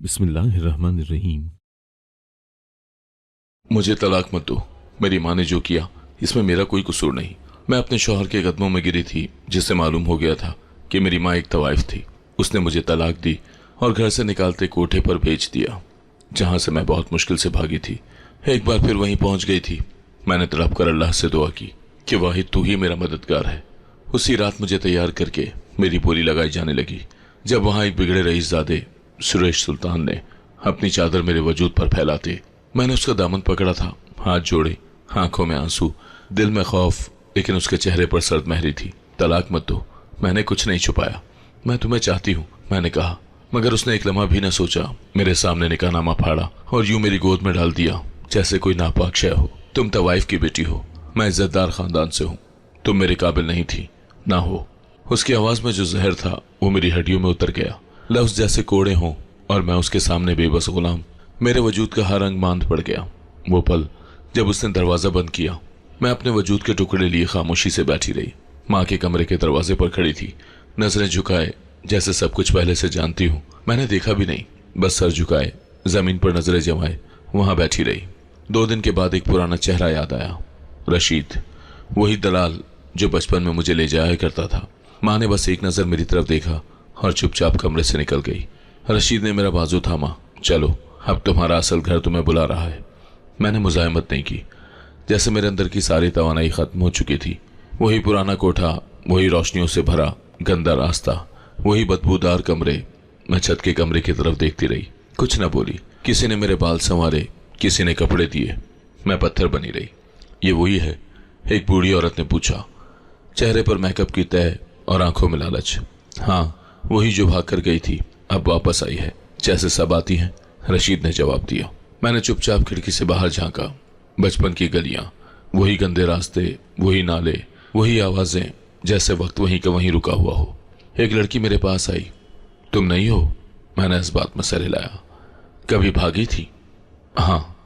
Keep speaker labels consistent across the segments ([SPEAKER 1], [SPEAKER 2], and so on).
[SPEAKER 1] बिस्मिल्लाहिर्रहमानिर्रहीम।
[SPEAKER 2] मुझे तलाक मत दो। मेरी माँ ने जो किया इसमें मेरा कोई कसूर नहीं। मैं अपने शौहर के कदमों में गिरी थी, जिससे मालूम हो गया था कि मेरी माँ एक तवाइफ थी। उसने मुझे तलाक दी और घर से निकालते कोठे पर भेज दिया, जहाँ से मैं बहुत मुश्किल से भागी थी। एक बार फिर वहीं पहुंच गई थी। मैंने तड़प कर अल्लाह से दुआ की कि वाहिद तू ही मेरा मददगार है। उसी रात मुझे तैयार करके मेरी बोली लगाई जाने लगी। जब वहां एक बिगड़े रईसजादे सुरेश सुल्तान ने अपनी चादर मेरे वजूद पर फैलाते, मैंने उसका दामन पकड़ा था। हाथ जोड़े, आंखों में आंसू, दिल में खौफ, लेकिन उसके चेहरे पर सर्द मेहरी थी। तलाक मत दो। मैंने कुछ नहीं छुपाया। मैं तुम्हें चाहती हूँ, मैंने कहा। मगर उसने एक लम्हा भी न सोचा, मेरे सामने निकाहनामा फाड़ा और यूं मेरी गोद में डाल दिया जैसे कोई नापाक शय हो। तुम तवाइफ की बेटी हो, मैं इज्जतदार खानदान से हूँ, तुम मेरे काबिल नहीं थी, ना हो। उसकी आवाज में जो जहर था वो मेरी हड्डियों में उतर गया। लफ्ज जैसे कोड़े हों और मैं उसके सामने बेबस गुलाम। मेरे वजूद का हर अंग मांद पड़ गया। वो पल जब उसने दरवाजा बंद किया, मैं अपने वजूद के टुकड़े लिए खामोशी से बैठी रही। माँ के कमरे के दरवाजे पर खड़ी थी, नजरें झुकाए, जैसे सब कुछ पहले से जानती हूँ। मैंने देखा भी नहीं, बस सर झुकाए जमीन पर नजरें जमाए वहां बैठी रही। 2 दिन के बाद एक पुराना चेहरा याद आया। रशीद, वही दलाल जो बचपन में मुझे ले जाया करता था। माँ ने बस एक नजर मेरी तरफ देखा और चुपचाप कमरे से निकल गई। रशीद ने मेरा बाजू थामा। चलो, अब तुम्हारा असल घर तुम्हें बुला रहा है। मैंने मुजाहिमत नहीं की, जैसे मेरे अंदर की सारी तवानाई खत्म हो चुकी थी। वही पुराना कोठा, वही रोशनियों से भरा गंदा रास्ता, वही बदबूदार कमरे। मैं छत के कमरे की तरफ देखती रही, कुछ न बोली। किसी ने मेरे बाल संवारे, किसी ने कपड़े दिए, मैं पत्थर बनी रही। ये वही है? एक बूढ़ी औरत ने पूछा, चेहरे पर मेकअप की तह और आंखों में लालच। हाँ, वही जो भाग कर गई थी, अब वापस आई है, जैसे सब आती हैं, रशीद ने जवाब दिया। मैंने चुपचाप खिड़की से बाहर झांका। बचपन की गलियां, वही गंदे रास्ते, वही नाले, वही आवाजें, जैसे वक्त वहीं का वहीं रुका हुआ हो। एक लड़की मेरे पास आई। तुम नहीं हो? मैंने इस बात में सर हिलाया। कभी भागी थी? हाँ।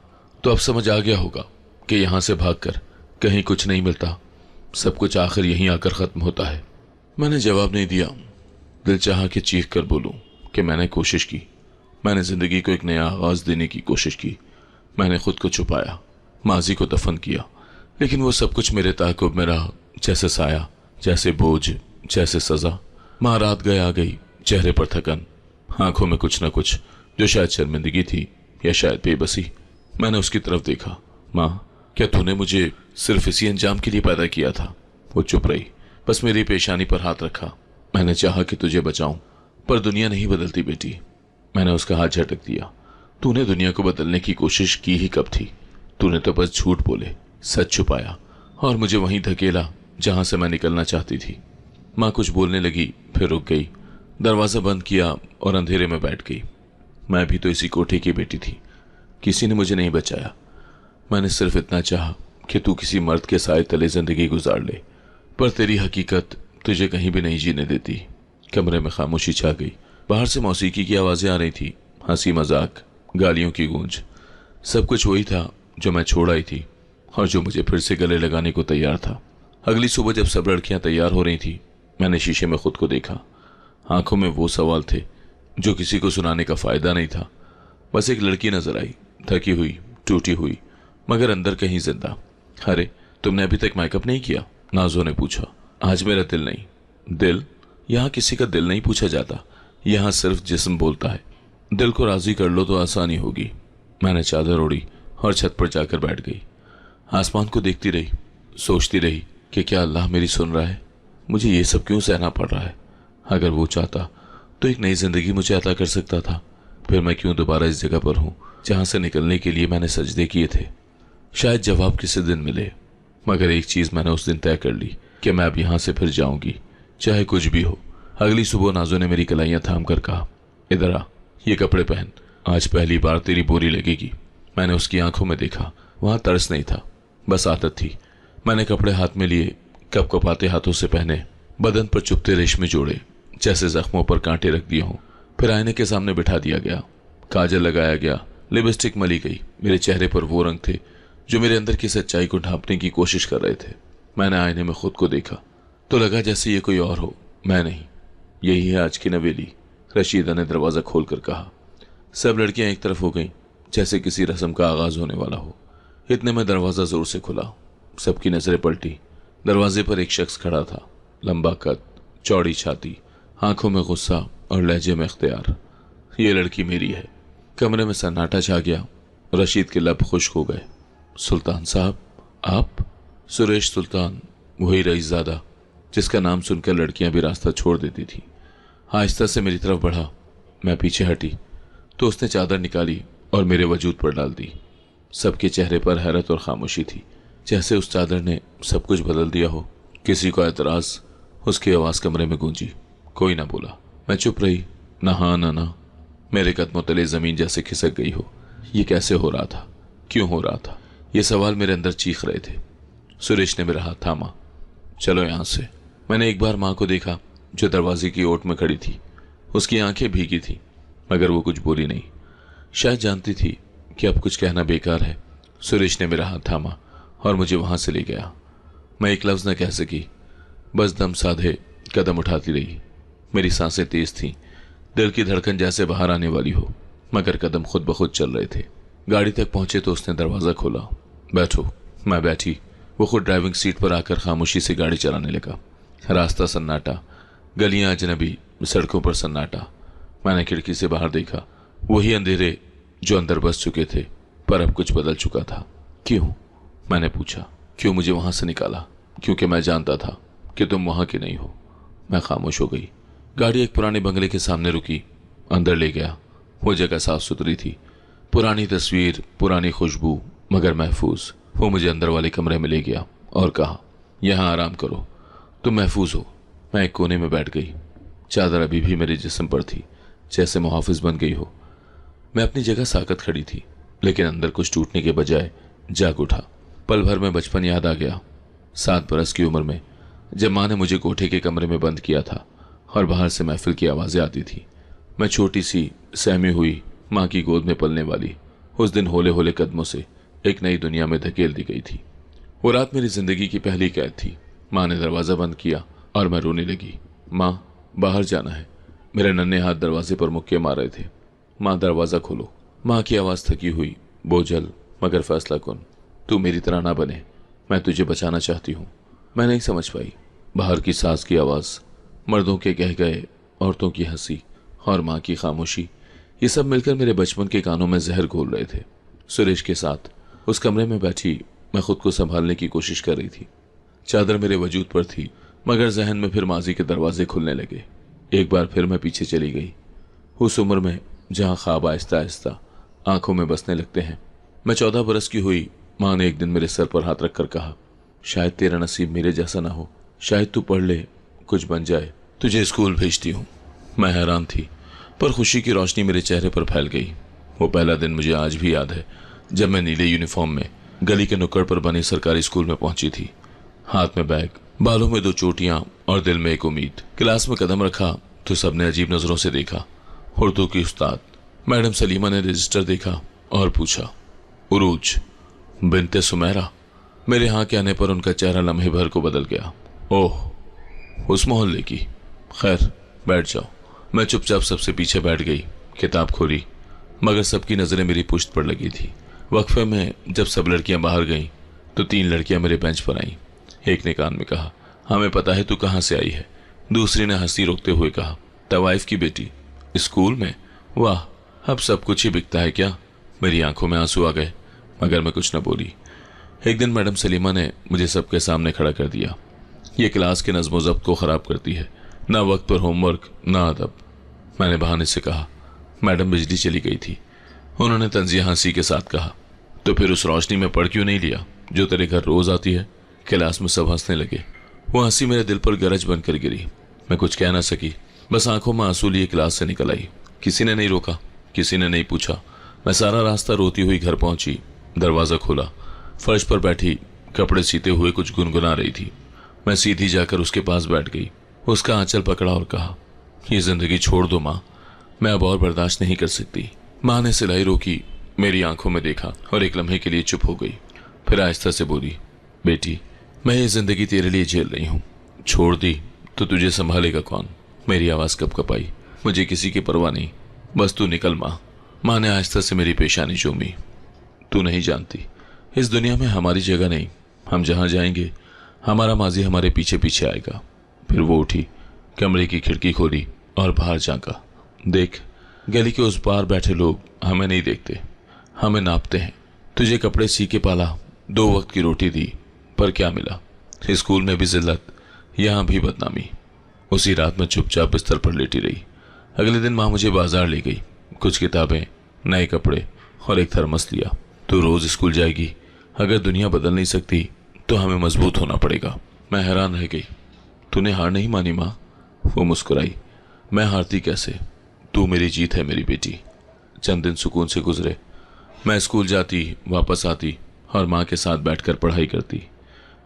[SPEAKER 2] तो अब समझ आ गया होगा कि यहां से भागकर कहीं कुछ नहीं मिलता, सब कुछ आखिर यहीं आकर खत्म होता है। मैंने जवाब नहीं दिया। दिल चाहा कि चीख कर बोलूं कि मैंने कोशिश की, मैंने जिंदगी को एक नया आगाज देने की कोशिश की। मैंने खुद को छुपाया, माजी को दफन किया, लेकिन वो सब कुछ मेरे ताक़ुब में रहा, जैसे साया, जैसे बोझ, जैसे सजा। माँ रात गए आ गई, चेहरे पर थकन, आंखों में कुछ न कुछ, जो शायद शर्मिंदगी थी या शायद बेबसी। मैंने उसकी तरफ देखा। माँ, क्या तूने मुझे सिर्फ इसी अंजाम के लिए पैदा किया था? वो चुप रही, बस मेरी पेशानी पर हाथ रखा। मैंने चाहा कि तुझे बचाऊं, पर दुनिया नहीं बदलती बेटी। मैंने उसका हाथ झटक दिया। तूने दुनिया को बदलने की कोशिश की ही कब थी? तूने तो बस झूठ बोले, सच छुपाया और मुझे वहीं धकेला जहां से मैं निकलना चाहती थी। माँ कुछ बोलने लगी, फिर रुक गई, दरवाजा बंद किया और अंधेरे में बैठ गई। मैं भी तो इसी कोठे की बेटी थी, किसी ने मुझे नहीं बचाया। मैंने सिर्फ इतना चाहा कि तू किसी मर्द के साए तले जिंदगी गुजार ले, पर तेरी हकीकत तुझे कहीं भी नहीं जीने देती। कमरे में खामोशी छा गई। बाहर से मौसीकी की आवाजें आ रही थी, हंसी मजाक, गालियों की गूंज। सब कुछ वही था जो मैं छोड़ आई थी और जो मुझे फिर से गले लगाने को तैयार था। अगली सुबह जब सब लड़कियां तैयार हो रही थी, मैंने शीशे में खुद को देखा। आंखों में वो सवाल थे जो किसी को सुनाने का फायदा नहीं था। बस एक लड़की नजर आई, थकी हुई, टूटी हुई, मगर अंदर कहीं जिंदा। अरे, तुमने अभी तक मेकअप नहीं किया? नाजो ने पूछा। आज मेरा दिल नहीं। दिल? यहाँ किसी का दिल नहीं पूछा जाता, यहाँ सिर्फ जिस्म बोलता है। दिल को राजी कर लो तो आसानी होगी। मैंने चादर ओढ़ी और छत पर जाकर बैठ गई। आसमान को देखती रही, सोचती रही कि क्या अल्लाह मेरी सुन रहा है? मुझे ये सब क्यों सहना पड़ रहा है? अगर वो चाहता तो एक नई जिंदगी मुझे अता कर सकता था। फिर मैं क्यों दोबारा इस जगह पर हूँ जहां से निकलने के लिए मैंने सजदे किए थे? शायद जवाब किसी दिन मिले, मगर एक चीज मैंने उस दिन तय कर ली कि मैं अब यहां से फिर जाऊंगी, चाहे कुछ भी हो। अगली सुबह नाजो ने मेरी कलाइयां थाम कर कहा, इधर आ, ये कपड़े पहन, आज पहली बार तेरी बोरी लगेगी। मैंने उसकी आंखों में देखा, वहां तरस नहीं था, बस आदत थी। मैंने कपड़े हाथ में लिए, कप कपाते हाथों से पहने, बदन पर चुभते रेशमी जोड़े, जैसे जख्मों पर कांटे रख दिए हों। फिर आईने के सामने बिठा दिया गया, काजल लगाया गया, लिपस्टिक मली गई। मेरे चेहरे पर वो रंग थे जो मेरे अंदर की सच्चाई को ढांपने की कोशिश कर रहे थे। मैंने आईने में खुद को देखा तो लगा जैसे ये कोई और हो, मैं नहीं। यही है आज की नवेली, रशीदा ने दरवाजा खोलकर कहा। सब लड़कियां एक तरफ हो गईं, जैसे किसी रस्म का आगाज होने वाला हो। इतने में दरवाज़ा जोर से खुला। सबकी नजरें पलटी। दरवाजे पर एक शख्स खड़ा था, लंबा कद, चौड़ी छाती, आंखों में गुस्सा और लहजे में इख्तियार। ये लड़की मेरी है। कमरे में सन्नाटा छा गया। रशीद के लब खुश्क हो गए। सुल्तान साहब, आप? सुरेश सुल्तान, वही रईसज़ादा जिसका नाम सुनकर लड़कियां भी रास्ता छोड़ देती थी, आहिस्ता से मेरी तरफ बढ़ा। मैं पीछे हटी तो उसने चादर निकाली और मेरे वजूद पर डाल दी। सबके चेहरे पर हैरत और खामोशी थी, जैसे उस चादर ने सब कुछ बदल दिया हो। किसी को एतराज, उसकी आवाज़ कमरे में गूंजी। कोई ना बोला। मैं चुप रही। ना हाँ ना ना। मेरे कदमों तले ज़मीन जैसे खिसक गई हो। ये कैसे हो रहा था? क्यों हो रहा था? ये सवाल मेरे अंदर चीख रहे थे। सुरेश ने मेरा हाथ थामा। चलो यहाँ से। मैंने एक बार माँ को देखा, जो दरवाजे की ओट में खड़ी थी। उसकी आंखें भीगी थी, मगर वो कुछ बोली नहीं। शायद जानती थी कि अब कुछ कहना बेकार है। सुरेश ने मेरा हाथ थामा और मुझे वहां से ले गया। मैं एक लफ्ज़ न कह सकी, बस दम साधे कदम उठाती रही। मेरी सांसें तेज थीं, दिल की धड़कन जैसे बाहर आने वाली हो, मगर कदम खुद ब खुद चल रहे थे। गाड़ी तक पहुंचे तो उसने दरवाज़ा खोला। बैठो। मैं बैठी। वो खुद ड्राइविंग सीट पर आकर खामोशी से गाड़ी चलाने लगा। रास्ता सन्नाटा, गलियां अजनबी, सड़कों पर सन्नाटा। मैंने खिड़की से बाहर देखा। वही अंधेरे जो अंदर बस चुके थे, पर अब कुछ बदल चुका था। क्यों? मैंने पूछा। क्यों मुझे वहां से निकाला? क्योंकि मैं जानता था कि तुम वहां की नहीं हो। मैं खामोश हो गई। गाड़ी एक पुराने बंगले के सामने रुकी। अंदर ले गया। वो जगह साफ सुथरी थी। पुरानी तस्वीर, पुरानी खुशबू, मगर महफूज। वो मुझे अंदर वाले कमरे में ले गया और कहा, यहाँ आराम करो, तुम महफूज हो। मैं एक कोने में बैठ गई। चादर अभी भी मेरे जिस्म पर थी, जैसे मुहाफिज बन गई हो। मैं अपनी जगह साकत खड़ी थी, लेकिन अंदर कुछ टूटने के बजाय जाग उठा। पल भर में बचपन याद आ गया। 7 बरस की उम्र में, जब माँ ने मुझे कोठे के कमरे में बंद किया था और बाहर से महफिल की आवाज़ें आती थी। मैं छोटी सी, सहमी हुई, माँ की गोद में पलने वाली, उस दिन होले होले कदमों से एक नई दुनिया में धकेल दी गई थी। वो रात मेरी जिंदगी की पहली कैद थी। माँ ने दरवाज़ा बंद किया और मैं रोने लगी। माँ, बाहर जाना है। मेरे नन्हे हाथ दरवाजे पर मुक्के मार रहे थे। माँ, दरवाज़ा खोलो। माँ की आवाज़ थकी हुई, बोझल, मगर फैसला कुन। तू मेरी तरह ना बने, मैं तुझे बचाना चाहती हूँ। मैं नहीं समझ पाई। बाहर की सास की आवाज़, मर्दों के कह गए, औरतों की हंसी और माँ की खामोशी, ये सब मिलकर मेरे बचपन के कानों में जहर घोल रहे थे। सुरेश के साथ उस कमरे में बैठी मैं खुद को संभालने की कोशिश कर रही थी। चादर मेरे वजूद पर थी, मगर जहन में फिर माजी के दरवाजे खुलने लगे। एक बार फिर मैं पीछे चली गई, उस उम्र में जहाँ ख्वाब आहिस्ता आहिस्ता आंखों में बसने लगते हैं। मैं 14 बरस की हुई। माँ ने एक दिन मेरे सर पर हाथ रखकर कहा, शायद तेरा नसीब मेरे जैसा ना हो, शायद तू पढ़ ले, कुछ बन जाए, तुझे स्कूल भेजती हूँ। मैं हैरान थी, पर खुशी की रोशनी मेरे चेहरे पर फैल गई। वो पहला दिन मुझे आज भी याद है, जब मैं नीले यूनिफॉर्म में गली के नुक्कड़ पर बने सरकारी स्कूल में पहुंची थी। हाथ में बैग, बालों में 2 चोटियां और दिल में एक उम्मीद। क्लास में कदम रखा तो सबने अजीब नजरों से देखा। उर्दू की उस्ताद मैडम सलीमा ने रजिस्टर देखा और पूछा, उरूज बिनते सुमेरा। मेरे यहाँ के आने पर उनका चेहरा लम्हे भर को बदल गया। ओह, उस मोहल्ले की। खैर, बैठ जाओ। मैं चुपचाप सबसे पीछे बैठ गई, किताब खोली, मगर सबकी नजरें मेरी पुश्त पर लगी थी। वक्फे में जब सब लड़कियां बाहर गईं तो 3 लड़कियां मेरे बेंच पर आईं। एक ने कान में कहा, हमें पता है तू कहाँ से आई है। दूसरी ने हंसी रोकते हुए कहा, तवाइफ की बेटी, स्कूल में? वाह, अब सब कुछ ही बिकता है क्या? मेरी आंखों में आंसू आ गए, मगर मैं कुछ न बोली। एक दिन मैडम सलीमा ने मुझे सबके सामने खड़ा कर दिया। ये क्लास के नज़्म ज़ब्त को ख़राब करती है, ना वक्त पर होमवर्क, ना अदब। मैंने बहाने से कहा, मैडम बिजली चली गई थी। उन्होंने तंजिया हंसी के साथ कहा, तो फिर उस रोशनी में पढ़ क्यों नहीं लिया जो तेरे घर रोज आती है? क्लास में सब हंसने लगे। वो हंसी मेरे दिल पर गरज बनकर गिरी। मैं कुछ कह ना सकी, बस आंखों में आंसू लिए क्लास से निकल आई। किसी ने नहीं रोका, किसी ने नहीं पूछा। मैं सारा रास्ता रोती हुई घर पहुंची। दरवाज़ा खोला, फर्श पर बैठी कपड़े सीते हुए कुछ गुनगुना रही थी। मैं सीधी जाकर उसके पास बैठ गई, उसका आंचल पकड़ा और कहा, ये जिंदगी छोड़ दो माँ, मैं अब और बर्दाश्त नहीं कर सकती। माँ ने सिलाई रोकी, मेरी आंखों में देखा और एक लम्हे के लिए चुप हो गई। फिर आहिस्ता से बोली, बेटी, मैं ये जिंदगी तेरे लिए झेल रही हूँ, छोड़ दी तो तुझे संभालेगा कौन? मेरी आवाज़ कब कपाई। मुझे किसी की परवाह नहीं, बस तू निकल माँ। माँ ने आहिस्ता से मेरी पेशानी चूमी। तू नहीं जानती, इस दुनिया में हमारी जगह नहीं। हम जहां जाएंगे हमारा माजी हमारे पीछे पीछे आएगा। फिर वो उठी, कमरे की खिड़की खोली और बाहर झांका। देख, गली के उस पार बैठे लोग हमें नहीं देखते, हमें नापते हैं। तुझे कपड़े सी के पाला, 2 वक्त की रोटी दी, पर क्या मिला? स्कूल में भी जिल्लत, यहाँ भी बदनामी। उसी रात में चुपचाप बिस्तर पर लेटी रही। अगले दिन माँ मुझे बाजार ले गई। कुछ किताबें, नए कपड़े और एक थर्मस लिया। तू रोज स्कूल जाएगी, अगर दुनिया बदल नहीं सकती तो हमें मजबूत होना पड़ेगा। मैं हैरान रह गई। तूने हार नहीं मानी माँ? वो मुस्कुराई। मैं हारती कैसे? तू मेरी जीत है मेरी बेटी। चंद दिन सुकून से गुजरे। मैं स्कूल जाती, वापस आती और माँ के साथ बैठकर पढ़ाई करती।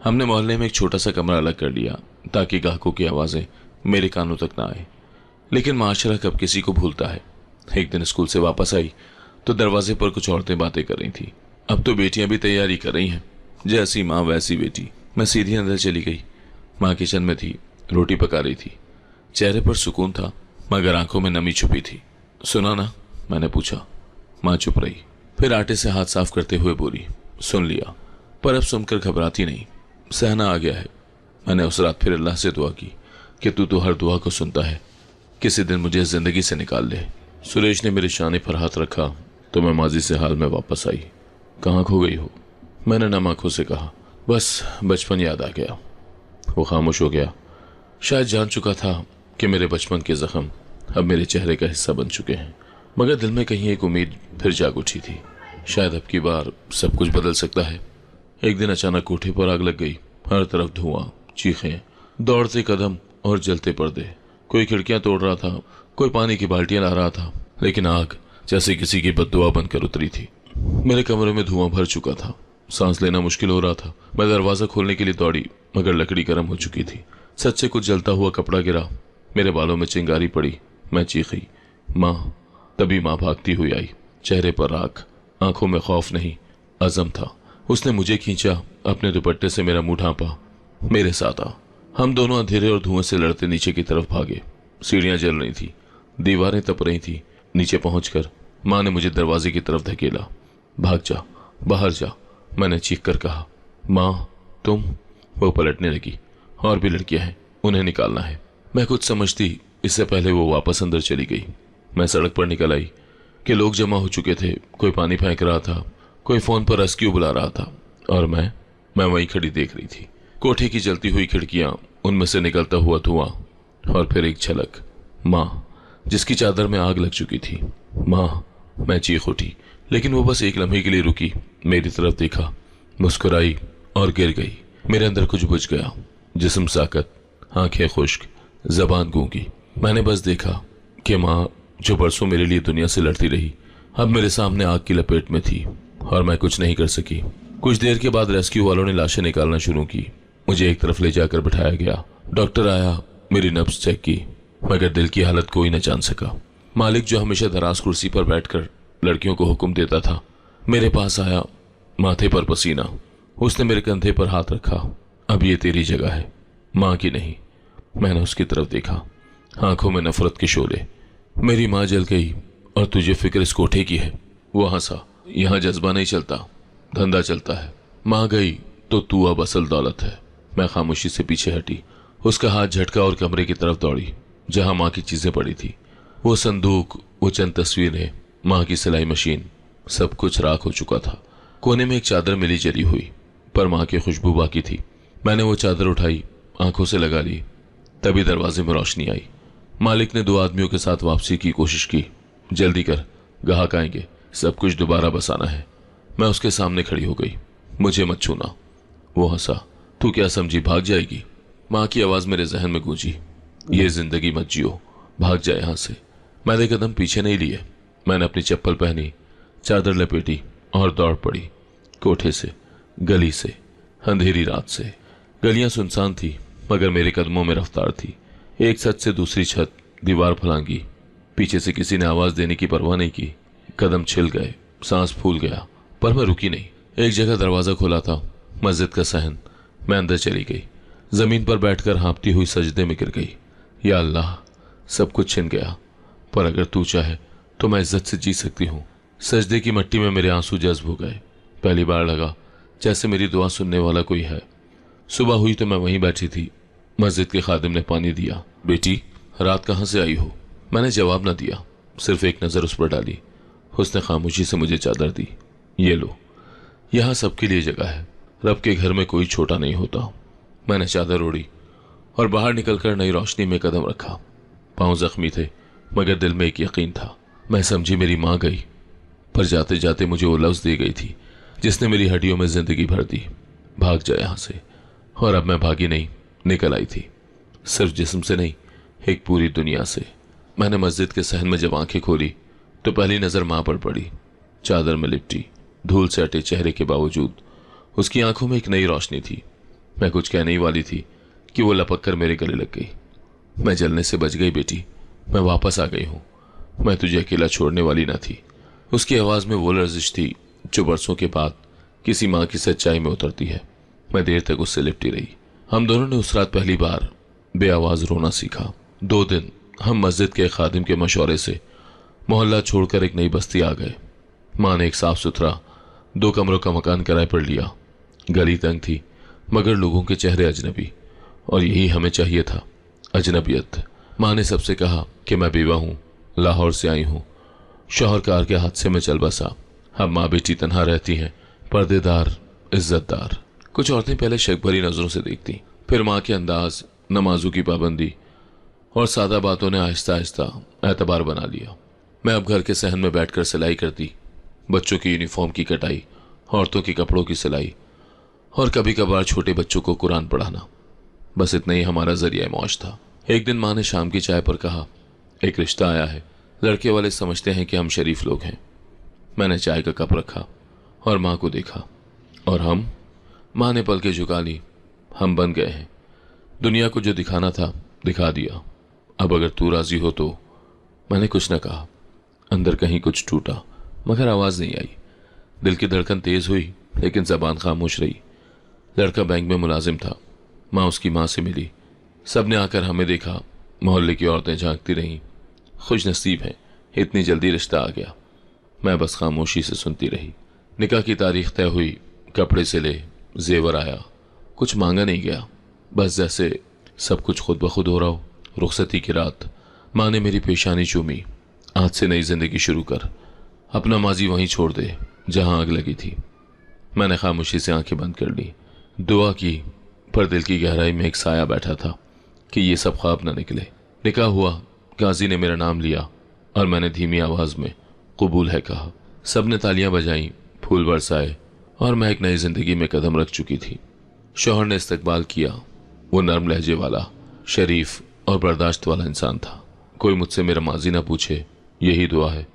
[SPEAKER 2] हमने मोहल्ले में एक छोटा सा कमरा अलग कर लिया ताकि ग्राहकों की आवाज़ें मेरे कानों तक ना आए। लेकिन माशरा कब किसी को भूलता है। एक दिन स्कूल से वापस आई तो दरवाजे पर कुछ औरतें बातें कर रही थी। अब तो बेटियां भी तैयारी कर रही हैं, जैसी माँ वैसी बेटी। मैं सीधी अंदर चली गई। माँ किचन में थी, रोटी पका रही थी। चेहरे पर सुकून था मगर आंखों में नमी छुपी थी। सुना ना? मैंने पूछा। माँ चुप रही, फिर आटे से हाथ साफ करते हुए बोली, सुन लिया, पर अब सुनकर घबराती नहीं। सहना आ गया है। मैंने उस रात फिर अल्लाह से दुआ की कि तू तो हर दुआ को सुनता है, किसी दिन मुझे जिंदगी से निकाल ले। सुरेश ने मेरे शाने पर हाथ रखा तो मैं माजी से हाल में वापस आई। कहाँ खो गई हो? मैंने नम आंखों से कहा। बस बचपन याद आ गया। वो खामोश हो गया। शायद जान चुका था कि मेरे बचपन के जख्म अब मेरे चेहरे का हिस्सा बन चुके हैं, मगर दिल में कहीं एक उम्मीद फिर जाग उठी थी। शायद अब की बार सब कुछ बदल सकता है। एक दिन अचानक कोठे पर आग लग गई। हर तरफ धुआं, चीखें, दौड़ते कदम और जलते पर्दे। कोई खिड़कियां तोड़ रहा था, कोई पानी की बाल्टियां ला रहा था, लेकिन आग जैसे किसी की बद्दुआ बनकर उतरी थी। मेरे कमरे में धुआं भर चुका था, सांस लेना मुश्किल हो रहा था। मैं दरवाजा खोलने के लिए दौड़ी मगर लकड़ी गर्म हो चुकी थी। छत से कुछ जलता हुआ कपड़ा गिरा, मेरे बालों में चिंगारी पड़ी। मैं चीखी, माँ। तभी माँ भागती हुई आई, चेहरे पर राख, आंखों में खौफ नहीं अज़म था। उसने मुझे खींचा, अपने दुपट्टे से मेरा मुंह ढांपा, मेरे साथ आ। हम दोनों अंधेरे और धुएं से लड़ते नीचे की तरफ भागे। सीढ़ियां जल रही थी, दीवारें तप रही थी। नीचे पहुंचकर माँ ने मुझे दरवाजे की तरफ धकेला। भाग जा, बाहर जा, मैंने चीख कर कहा। माँ, तुम? वो पलटने लगी। और भी लड़कियां हैं, उन्हें निकालना है। मैं कुछ समझती इससे पहले वो वापस अंदर चली गई। मैं सड़क पर निकल आई कि लोग जमा हो चुके थे। कोई पानी फेंक रहा था, कोई फोन पर रेस्क्यू बुला रहा था, और मैं वहीं खड़ी देख रही थी। कोठे की जलती हुई खिड़कियां, उनमें से निकलता हुआ धुआं, और फिर एक झलक, माँ जिसकी चादर में आग लग चुकी थी। माँ, मैं चीख उठी, लेकिन वो बस एक लम्हे के लिए रुकी, मेरी तरफ देखा, मुस्कुराई और गिर गई। मेरे अंदर कुछ बुझ गया, जिस्म साकत, आंखें खुश्क, जबान गूंगी। मैंने बस देखा कि माँ जो परसों मेरे लिए दुनिया से लड़ती रही, अब मेरे सामने आग की लपेट में थी और मैं कुछ नहीं कर सकी। कुछ देर के बाद रेस्क्यू वालों ने लाशें निकालना शुरू की। मुझे एक तरफ ले जाकर बिठाया गया। डॉक्टर आया, मेरी नब्ज चेक की, मगर दिल की हालत कोई न जान सका। मालिक जो हमेशा दराज कुर्सी पर बैठकर लड़कियों को हुक्म देता था, मेरे पास आया, माथे पर पसीना। उसने मेरे कंधे पर हाथ रखा। अब ये तेरी जगह है, माँ की नहीं। मैंने उसकी तरफ देखा, आंखों में नफरत के शोले। मेरी माँ जल गई और तुझे फिक्र इस कोठे की है। वो हंसा, यहाँ जज्बा नहीं चलता, धंधा चलता है। माँ गई तो तू अब असल दौलत है। मैं खामोशी से पीछे हटी। उसका हाथ झटका और कमरे की तरफ दौड़ी जहां माँ की चीजें पड़ी थी। वो संदूक, वो चंद तस्वीरें, माँ की सिलाई मशीन, सब कुछ राख हो चुका था। कोने में एक चादर मिली जली हुई, पर माँ की खुशबू बाकी थी। मैंने वो चादर उठाई, आंखों से लगा ली। तभी दरवाजे में रोशनी आई। मालिक ने 2 आदमियों के साथ वापसी की कोशिश की। जल्दी कर, ग्राहक आएंगे, सब कुछ दोबारा बसाना है। मैं उसके सामने खड़ी हो गई। मुझे मत छूना। वो हंसा, तू क्या समझी भाग जाएगी? माँ की आवाज मेरे जहन में गूंजी, ये जिंदगी मत जियो, भाग जाए यहां से। मैंने कदम पीछे नहीं लिए। मैंने अपनी चप्पल पहनी, चादर लपेटी और दौड़ पड़ी। कोठे से, गली से, अंधेरी रात से। गलियां सुनसान थी मगर मेरे कदमों में रफ्तार थी। एक छत से दूसरी छत, दीवार फलांगी। पीछे से किसी ने आवाज देने की परवाह नहीं की। कदम छिल गए, सांस फूल गया, पर मैं रुकी नहीं। एक जगह दरवाजा खुला था, मस्जिद का सहन। मैं अंदर चली गई। जमीन पर बैठकर हाँपती हुई सजदे में गिर गई। या अल्लाह, सब कुछ छिन गया, पर अगर तू चाहे तो मैं इज्जत से जी सकती हूँ। सजदे की मिट्टी में मेरे आंसू जज्ब हो गए। पहली बार लगा जैसे मेरी दुआ सुनने वाला कोई है। सुबह हुई तो मैं वहीं बैठी थी। मस्जिद के खादिम ने पानी दिया। बेटी, रात कहाँ से आई हो? मैंने जवाब न दिया, सिर्फ एक नज़र उस पर डाली। उसने खामोशी से मुझे चादर दी। ये लो, यहाँ सबके लिए जगह है। रब के घर में कोई छोटा नहीं होता। मैंने चादर ओढ़ी और बाहर निकलकर नई रोशनी में कदम रखा। पाँव जख्मी थे मगर दिल में एक यकीन था। मैं समझी मेरी माँ गई, पर जाते जाते मुझे वो लफ्ज़ दी गई थी जिसने मेरी हड्डियों में जिंदगी भर दी। भाग जा यहाँ से। और अब मैं भागी नहीं, निकल आई थी। सिर्फ जिस्म से नहीं, एक पूरी दुनिया से। मैंने मस्जिद के सहन में जब आंखें खोली तो पहली नज़र माँ पर पड़ी। चादर में लिपटी, धूल से अटे चेहरे के बावजूद उसकी आंखों में एक नई रोशनी थी। मैं कुछ कहने ही वाली थी कि वो लपक कर मेरे गले लग गई। मैं जलने से बच गई बेटी, मैं वापस आ गई हूँ। मैं तुझे अकेला छोड़ने वाली ना थी। उसकी आवाज़ में वो लर्जिश थी जो बरसों के बाद किसी माँ की सच्चाई में उतरती है। मैं देर तक उससे लिपटी रही। हम दोनों ने उस रात पहली बार बेआवाज़ रोना सीखा। 2 दिन हम मस्जिद के खादिम के मशवरे से मोहल्ला छोड़कर एक नई बस्ती आ गए। माँ ने एक साफ सुथरा 2 कमरों का मकान किराए पर लिया। गली तंग थी मगर लोगों के चेहरे अजनबी, और यही हमें चाहिए था, अजनबियत। माँ ने सबसे कहा कि मैं बेवा हूँ, लाहौर से आई हूँ, शौहर कार के हादसे में चल बसा। अब माँ बेटी तन्हा रहती हैं, पर्देदार, इज्जतदार। कुछ औरतें पहले शक भरी नजरों से देखती, फिर माँ के अंदाज, नमाजों की पाबंदी और सादा बातों ने आहिस्ता आहिस्ता एतबार बना लिया। मैं अब घर के सहन में बैठकर सिलाई करती, बच्चों की यूनिफॉर्म की कटाई, औरतों के कपड़ों की सिलाई और कभी कभार छोटे बच्चों को कुरान पढ़ाना। बस इतना ही हमारा जरिया मौज था। एक दिन माँ ने शाम की चाय पर कहा, एक रिश्ता आया है, लड़के वाले समझते हैं कि हम शरीफ लोग हैं। मैंने चाय का कप रखा और माँ को देखा। और हम? माँ ने पलकें झुका ली। हम बन गए हैं। दुनिया को जो दिखाना था दिखा दिया। अब अगर तू राजी हो तो। मैंने कुछ न कहा। अंदर कहीं कुछ टूटा मगर आवाज़ नहीं आई। दिल की धड़कन तेज हुई लेकिन जबान खामोश रही। लड़का बैंक में मुलाजिम था। माँ उसकी माँ से मिली। सब ने आकर हमें देखा। मोहल्ले की औरतें झांकती रहीं। खुश नसीब हैं, इतनी जल्दी रिश्ता आ गया। मैं बस खामोशी से सुनती रही। निकाह की तारीख तय हुई, कपड़े सिले, जेवर आया। कुछ मांगा नहीं गया, बस जैसे सब कुछ खुद ब खुद हो रहा हो। रुखसती की रात माँ ने मेरी पेशानी चूमी। आज से नई जिंदगी शुरू कर, अपना माजी वहीं छोड़ दे जहां आग लगी थी। मैंने खामोशी से आंखें बंद कर ली, दुआ की, पर दिल की गहराई में एक साया बैठा था कि ये सब ख्वाब न निकले। निकाह हुआ, गाजी ने मेरा नाम लिया और मैंने धीमी आवाज में कबूल है कहा। सब ने तालियां बजाईं, फूल बरसाए और मैं एक नई जिंदगी में कदम रख चुकी थी। शौहर ने इस्तकबाल किया। वो नरम लहजे वाला, शरीफ और बर्दाश्त वाला इंसान था। कोई मुझसे मेरा माजी ना पूछे, यही दुआ है,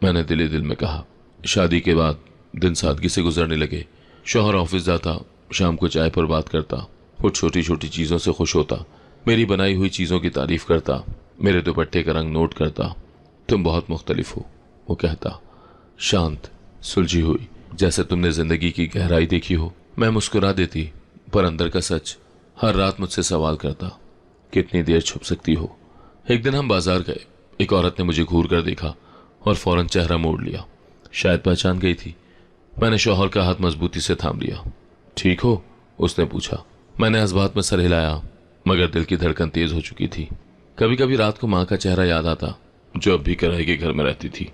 [SPEAKER 2] मैंने दिल दिल में कहा। शादी के बाद दिन सादगी से गुजरने लगे। शौहर ऑफिस जाता, शाम को चाय पर बात करता, वो छोटी छोटी चीज़ों से खुश होता, मेरी बनाई हुई चीज़ों की तारीफ करता, मेरे दुपट्टे का रंग नोट करता। तुम बहुत मुख्तलिफ हो, वो कहता, शांत, सुलझी हुई, जैसे तुमने जिंदगी की गहराई देखी हो। मैं मुस्कुरा देती, पर अंदर का सच हर रात मुझसे सवाल करता, कितनी देर छुप सकती हो। एक दिन हम बाजार गए। एक औरत ने मुझे घूर कर देखा और फौरन चेहरा मोड़ लिया। शायद पहचान गई थी। मैंने शौहर का हाथ मजबूती से थाम लिया। ठीक हो? उसने पूछा। मैंने इस बात में सर हिलाया, मगर दिल की धड़कन तेज हो चुकी थी। कभी कभी रात को माँ का चेहरा याद आता, जो अब भी किराए के घर में रहती थी,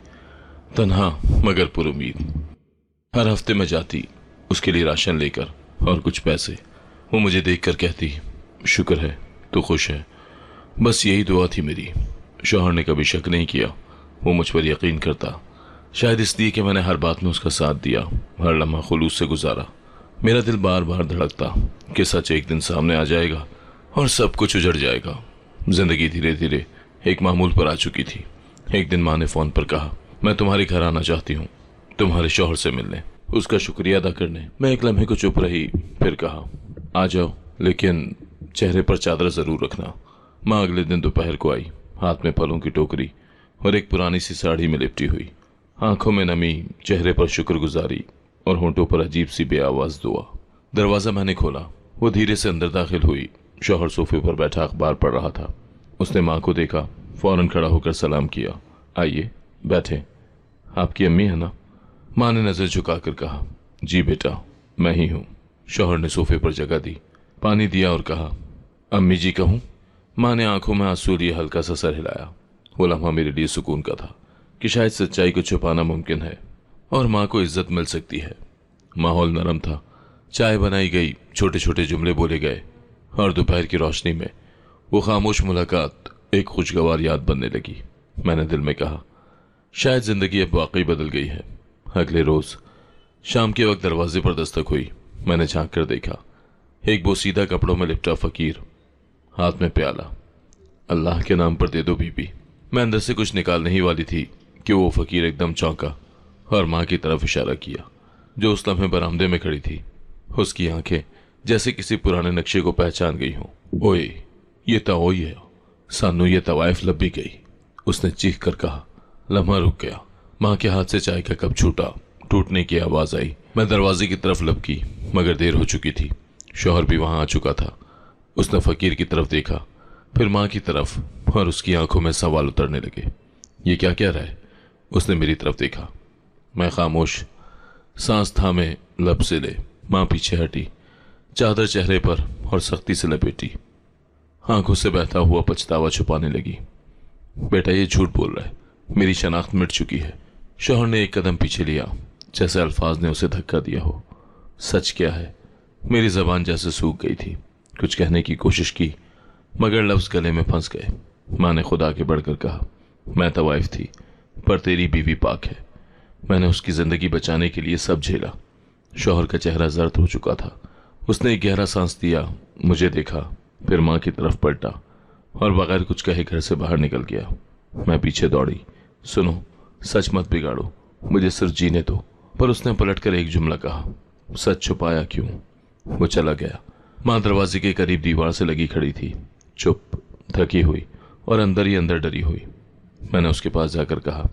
[SPEAKER 2] तन्हा मगर पुरुमीद। हर हफ्ते में जाती, उसके लिए राशन लेकर और कुछ पैसे। वो मुझे देखकर कहती, शुक्र है तू खुश है। बस यही दुआ थी मेरी। शौहर ने कभी शक नहीं किया, वो मुझ पर यकीन करता। शायद इसलिए कि मैंने हर बात में उसका साथ दिया, हर लम्हा खुलूस से गुजारा। मेरा दिल बार बार धड़कता कि सच एक दिन सामने आ जाएगा और सब कुछ उजड़ जाएगा। जिंदगी धीरे धीरे एक मामूल पर आ चुकी थी। एक दिन माँ ने फोन पर कहा, मैं तुम्हारे घर आना चाहती हूँ, तुम्हारे शौहर से मिलने, उसका शुक्रिया अदा करने। मैं एक लम्हे को चुप रही, फिर कहा, आ जाओ, लेकिन चेहरे पर चादर जरूर रखना। माँ अगले दिन दोपहर को आई, हाथ में फलों की टोकरी और एक पुरानी सी साड़ी में लिपटी हुई, आंखों में नमी, चेहरे पर शुक्रगुजारी और होंठों पर अजीब सी बेआवाज दुआ। दरवाजा मैंने खोला। वो धीरे से अंदर दाखिल हुई। शौहर सोफे पर बैठा अखबार पढ़ रहा था। उसने माँ को देखा, फौरन खड़ा होकर सलाम किया। आइए, बैठे। आपकी अम्मी है ना? माँ ने नजर झुकाकर कहा। जी बेटा, मैं ही हूं। शौहर ने सोफे पर जगह दी, पानी दिया और कहा, अम्मी जी कहूं? माँ ने आंखों में आंसू लिए हल्का सा सर हिलाया। वो लम्हा मेरे लिए सुकून का था कि शायद सच्चाई को छुपाना मुमकिन है और माँ को इज्जत मिल सकती है। माहौल नरम था, चाय बनाई गई, छोटे छोटे जुमले बोले गए और दोपहर की रोशनी में वो खामोश मुलाकात एक खुशगवार याद बनने लगी। मैंने दिल में कहा, शायद जिंदगी अब वाकई बदल गई है। अगले रोज शाम के वक्त दरवाजे पर दस्तक हुई। मैंने झांक कर देखा, एक बोसीदा कपड़ों में लिपटा फकीर, हाथ में प्याला। अल्लाह के नाम पर दे दो बीबी। मैं अंदर से कुछ निकालने ही वाली थी कि वो फकीर एकदम चौंका और माँ की तरफ इशारा किया, जो उस लम्हे बरामदे में खड़ी थी। उसकी आंखें जैसे किसी पुराने नक्शे को पहचान गई हों। ओए, ये तो है, सानू ये तवाइफ लब्भी गई, उसने चीख कर कहा। लम्हा रुक गया। माँ के हाथ से चाय का कप छूटा, टूटने की आवाज आई। मैं दरवाजे की तरफ लपकी, मगर देर हो चुकी थी। शौहर भी वहां आ चुका था। उसने फकीर की तरफ देखा, फिर माँ की तरफ, और उसकी आंखों में सवाल उतरने लगे। ये क्या कह रहा है? उसने मेरी तरफ देखा। मैं खामोश, सांस थामे, लब से ले। माँ पीछे हटी, चादर चेहरे पर और सख्ती से लपेटी, आंखों से बहता हुआ पछतावा छुपाने लगी। बेटा, ये झूठ बोल रहा है, मेरी शनाख्त मिट चुकी है। शौहर ने एक कदम पीछे लिया, जैसे अल्फाज ने उसे धक्का दिया हो। सच क्या है? मेरी जबान जैसे सूख गई थी। कुछ कहने की कोशिश की, मगर लफ्ज गले में फंस गए। माँ ने खुद आगे बढ़कर कहा, मैं तवाइफ थी, पर तेरी बीवी पाक है। मैंने उसकी जिंदगी बचाने के लिए सब झेला। शौहर का चेहरा जर्द हो चुका था। उसने एक गहरा सांस दिया, मुझे देखा, फिर माँ की तरफ पलटा और बगैर कुछ कहे घर से बाहर निकल गया। मैं पीछे दौड़ी। सुनो, सच मत बिगाड़ो, मुझे सिर्फ जीने दो। पर उसने पलटकर एक जुमला कहा, सच छुपाया क्यों? वो चला गया। माँ दरवाजे के करीब दीवार से लगी खड़ी थी, चुप, थकी हुई और अंदर ही अंदर डरी हुई। मैंने उसके पास जाकर कहा,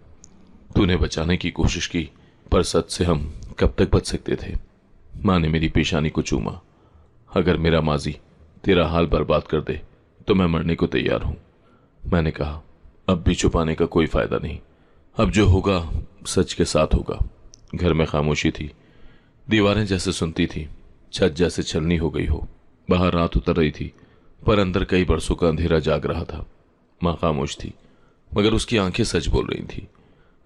[SPEAKER 2] तूने बचाने की कोशिश की, पर सच से हम कब तक बच सकते थे? माँ ने मेरी पेशानी को चूमा। अगर मेरा माजी तेरा हाल बर्बाद कर दे तो मैं मरने को तैयार हूं। मैंने कहा, अब भी छुपाने का कोई फायदा नहीं। अब जो होगा सच के साथ होगा। घर में खामोशी थी। दीवारें जैसे सुनती थी, छत जैसे छलनी हो गई हो। बाहर रात उतर रही थी, पर अंदर कई बरसों का अंधेरा जाग रहा था। माँ खामोश थी, मगर उसकी आंखें सच बोल रही थी।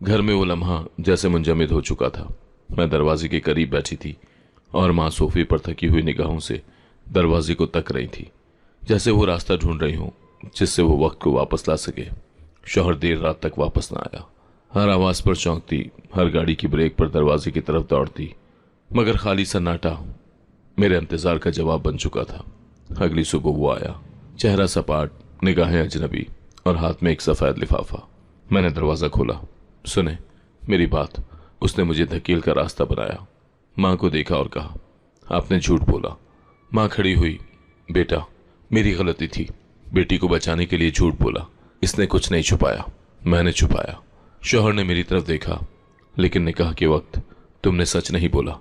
[SPEAKER 2] घर में वो लम्हा जैसे मुंजमद हो चुका था। मैं दरवाजे के करीब बैठी थी और माँ सोफे पर थकी हुई निगाहों से दरवाजे को तक रही थी, जैसे वो रास्ता ढूंढ रही हो जिससे वो वक्त को वापस ला सके। शौहर देर रात तक वापस ना आया। हर आवाज पर चौंकती, हर गाड़ी की ब्रेक पर दरवाजे की तरफ दौड़ती, मगर खाली सन्नाटा मेरे इंतजार का जवाब बन चुका था। अगली सुबह वो आया, चेहरा सपाट, निगाहें अजनबी और हाथ में एक सफेद लिफाफा। मैंने दरवाजा खोला। सुने मेरी बात। उसने मुझे धकेल कर रास्ता बनाया। माँ को देखा और कहा, आपने झूठ बोला। माँ खड़ी हुई। बेटा, मेरी गलती थी। बेटी को बचाने के लिए झूठ बोला। इसने कुछ नहीं छुपाया, मैंने छुपाया। शौहर ने मेरी तरफ देखा, लेकिन निकाह के वक्त तुमने सच नहीं बोला।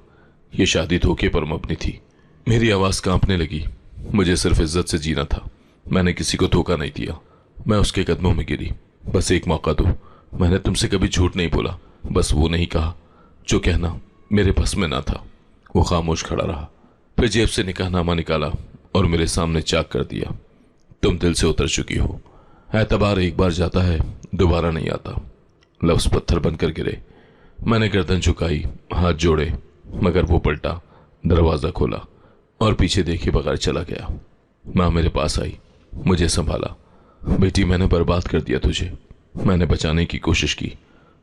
[SPEAKER 2] ये शादी धोखे पर मबनी थी। मेरी आवाज कांपने लगी। मुझे सिर्फ इज्जत से जीना था। मैंने किसी को धोखा नहीं दिया। मैं उसके कदमों में गिरी। बस एक मौका दो। मैंने तुमसे कभी झूठ नहीं बोला, बस वो नहीं कहा जो कहना मेरे बस में ना था। वो खामोश खड़ा रहा, फिर जेब से निकाहनामा निकाला और मेरे सामने चाक कर दिया। तुम दिल से उतर चुकी हो। एतबार एक बार जाता है, दोबारा नहीं आता। लफ्ज पत्थर बनकर गिरे। मैंने गर्दन झुकाई, हाथ जोड़े, मगर वो पलटा, दरवाजा खोला और पीछे देखे बगैर चला गया। माँ मेरे पास आई, मुझे संभाला। बेटी, मैंने बर्बाद कर दिया तुझे। मैंने बचाने की कोशिश की,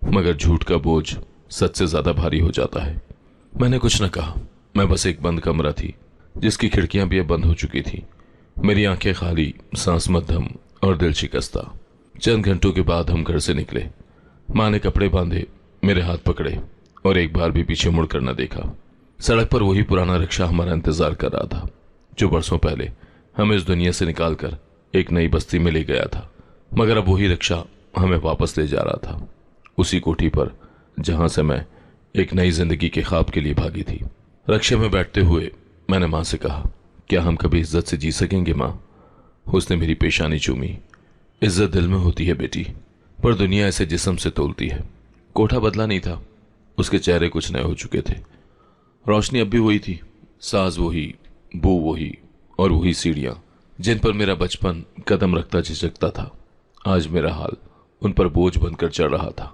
[SPEAKER 2] मगर झूठ का बोझ सच से ज्यादा भारी हो जाता है। मैंने कुछ न कहा। मैं बस एक बंद कमरा थी, जिसकी खिड़कियां भी अब बंद हो चुकी थी। मेरी आंखें खाली, सांस मध्यम और दिल शिकस्ता। चंद घंटों के बाद हम घर से निकले। माँ ने कपड़े बांधे, मेरे हाथ पकड़े और एक बार भी पीछे मुड़कर न देखा। सड़क पर वही पुराना रिक्शा हमारा इंतजार कर रहा था, जो बरसों पहले हमें इस दुनिया से निकालकर एक नई बस्ती में ले गया था। मगर अब वही रिक्शा हमें वापस ले जा रहा था, उसी कोठी पर जहां से मैं एक नई जिंदगी के ख्वाब के लिए भागी थी। रिक्शे में बैठते हुए मैंने माँ से कहा, क्या हम कभी इज्जत से जी सकेंगे माँ? उसने मेरी पेशानी चूमी। इज्जत दिल में होती है बेटी, पर दुनिया ऐसे जिस्म से तोलती है। कोठा बदला नहीं था, उसके चेहरे कुछ नए हो चुके थे। रोशनी अब भी वही थी, साज वही, बू वही और वही सीढ़ियां जिन पर मेरा बचपन कदम रखता झिझकता था। आज मेरा हाल उन पर बोझ बनकर चढ़ रहा था।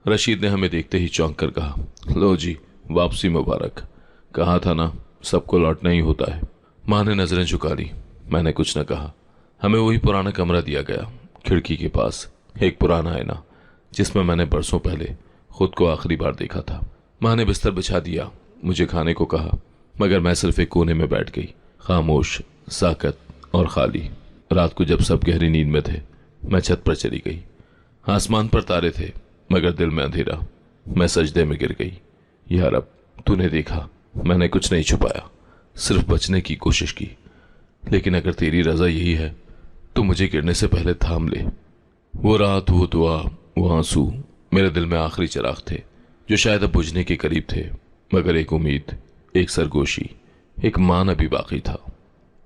[SPEAKER 2] रशीद ने हमें देखते ही चौंक कर कहा, लो जी, वापसी मुबारक। कहा था ना, सबको लौटना ही होता है। माँ ने नजरें झुका ली। मैंने कुछ न कहा। हमें वही पुराना कमरा दिया गया। खिड़की के पास एक पुराना आईना, जिसमें मैंने बरसों पहले खुद को आखिरी बार देखा था। माँ ने बिस्तर बिछा दिया, मुझे खाने को कहा, मगर मैं सिर्फ एक कोने में बैठ गई, खामोश, साकत और खाली। रात को जब सब गहरी नींद में थे, मैं छत पर चली गई। आसमान पर तारे थे, मगर दिल में अंधेरा। मैं सजदे में गिर गई। या रब, तूने देखा, मैंने कुछ नहीं छुपाया, सिर्फ बचने की कोशिश की। लेकिन अगर तेरी रजा यही है तो मुझे गिरने से पहले थाम ले। वो रात, वो दुआ, वो आंसू मेरे दिल में आखिरी चिराग थे, जो शायद अब बुझने के करीब थे। मगर एक उम्मीद, एक सरगोशी, एक मान अभी बाकी था।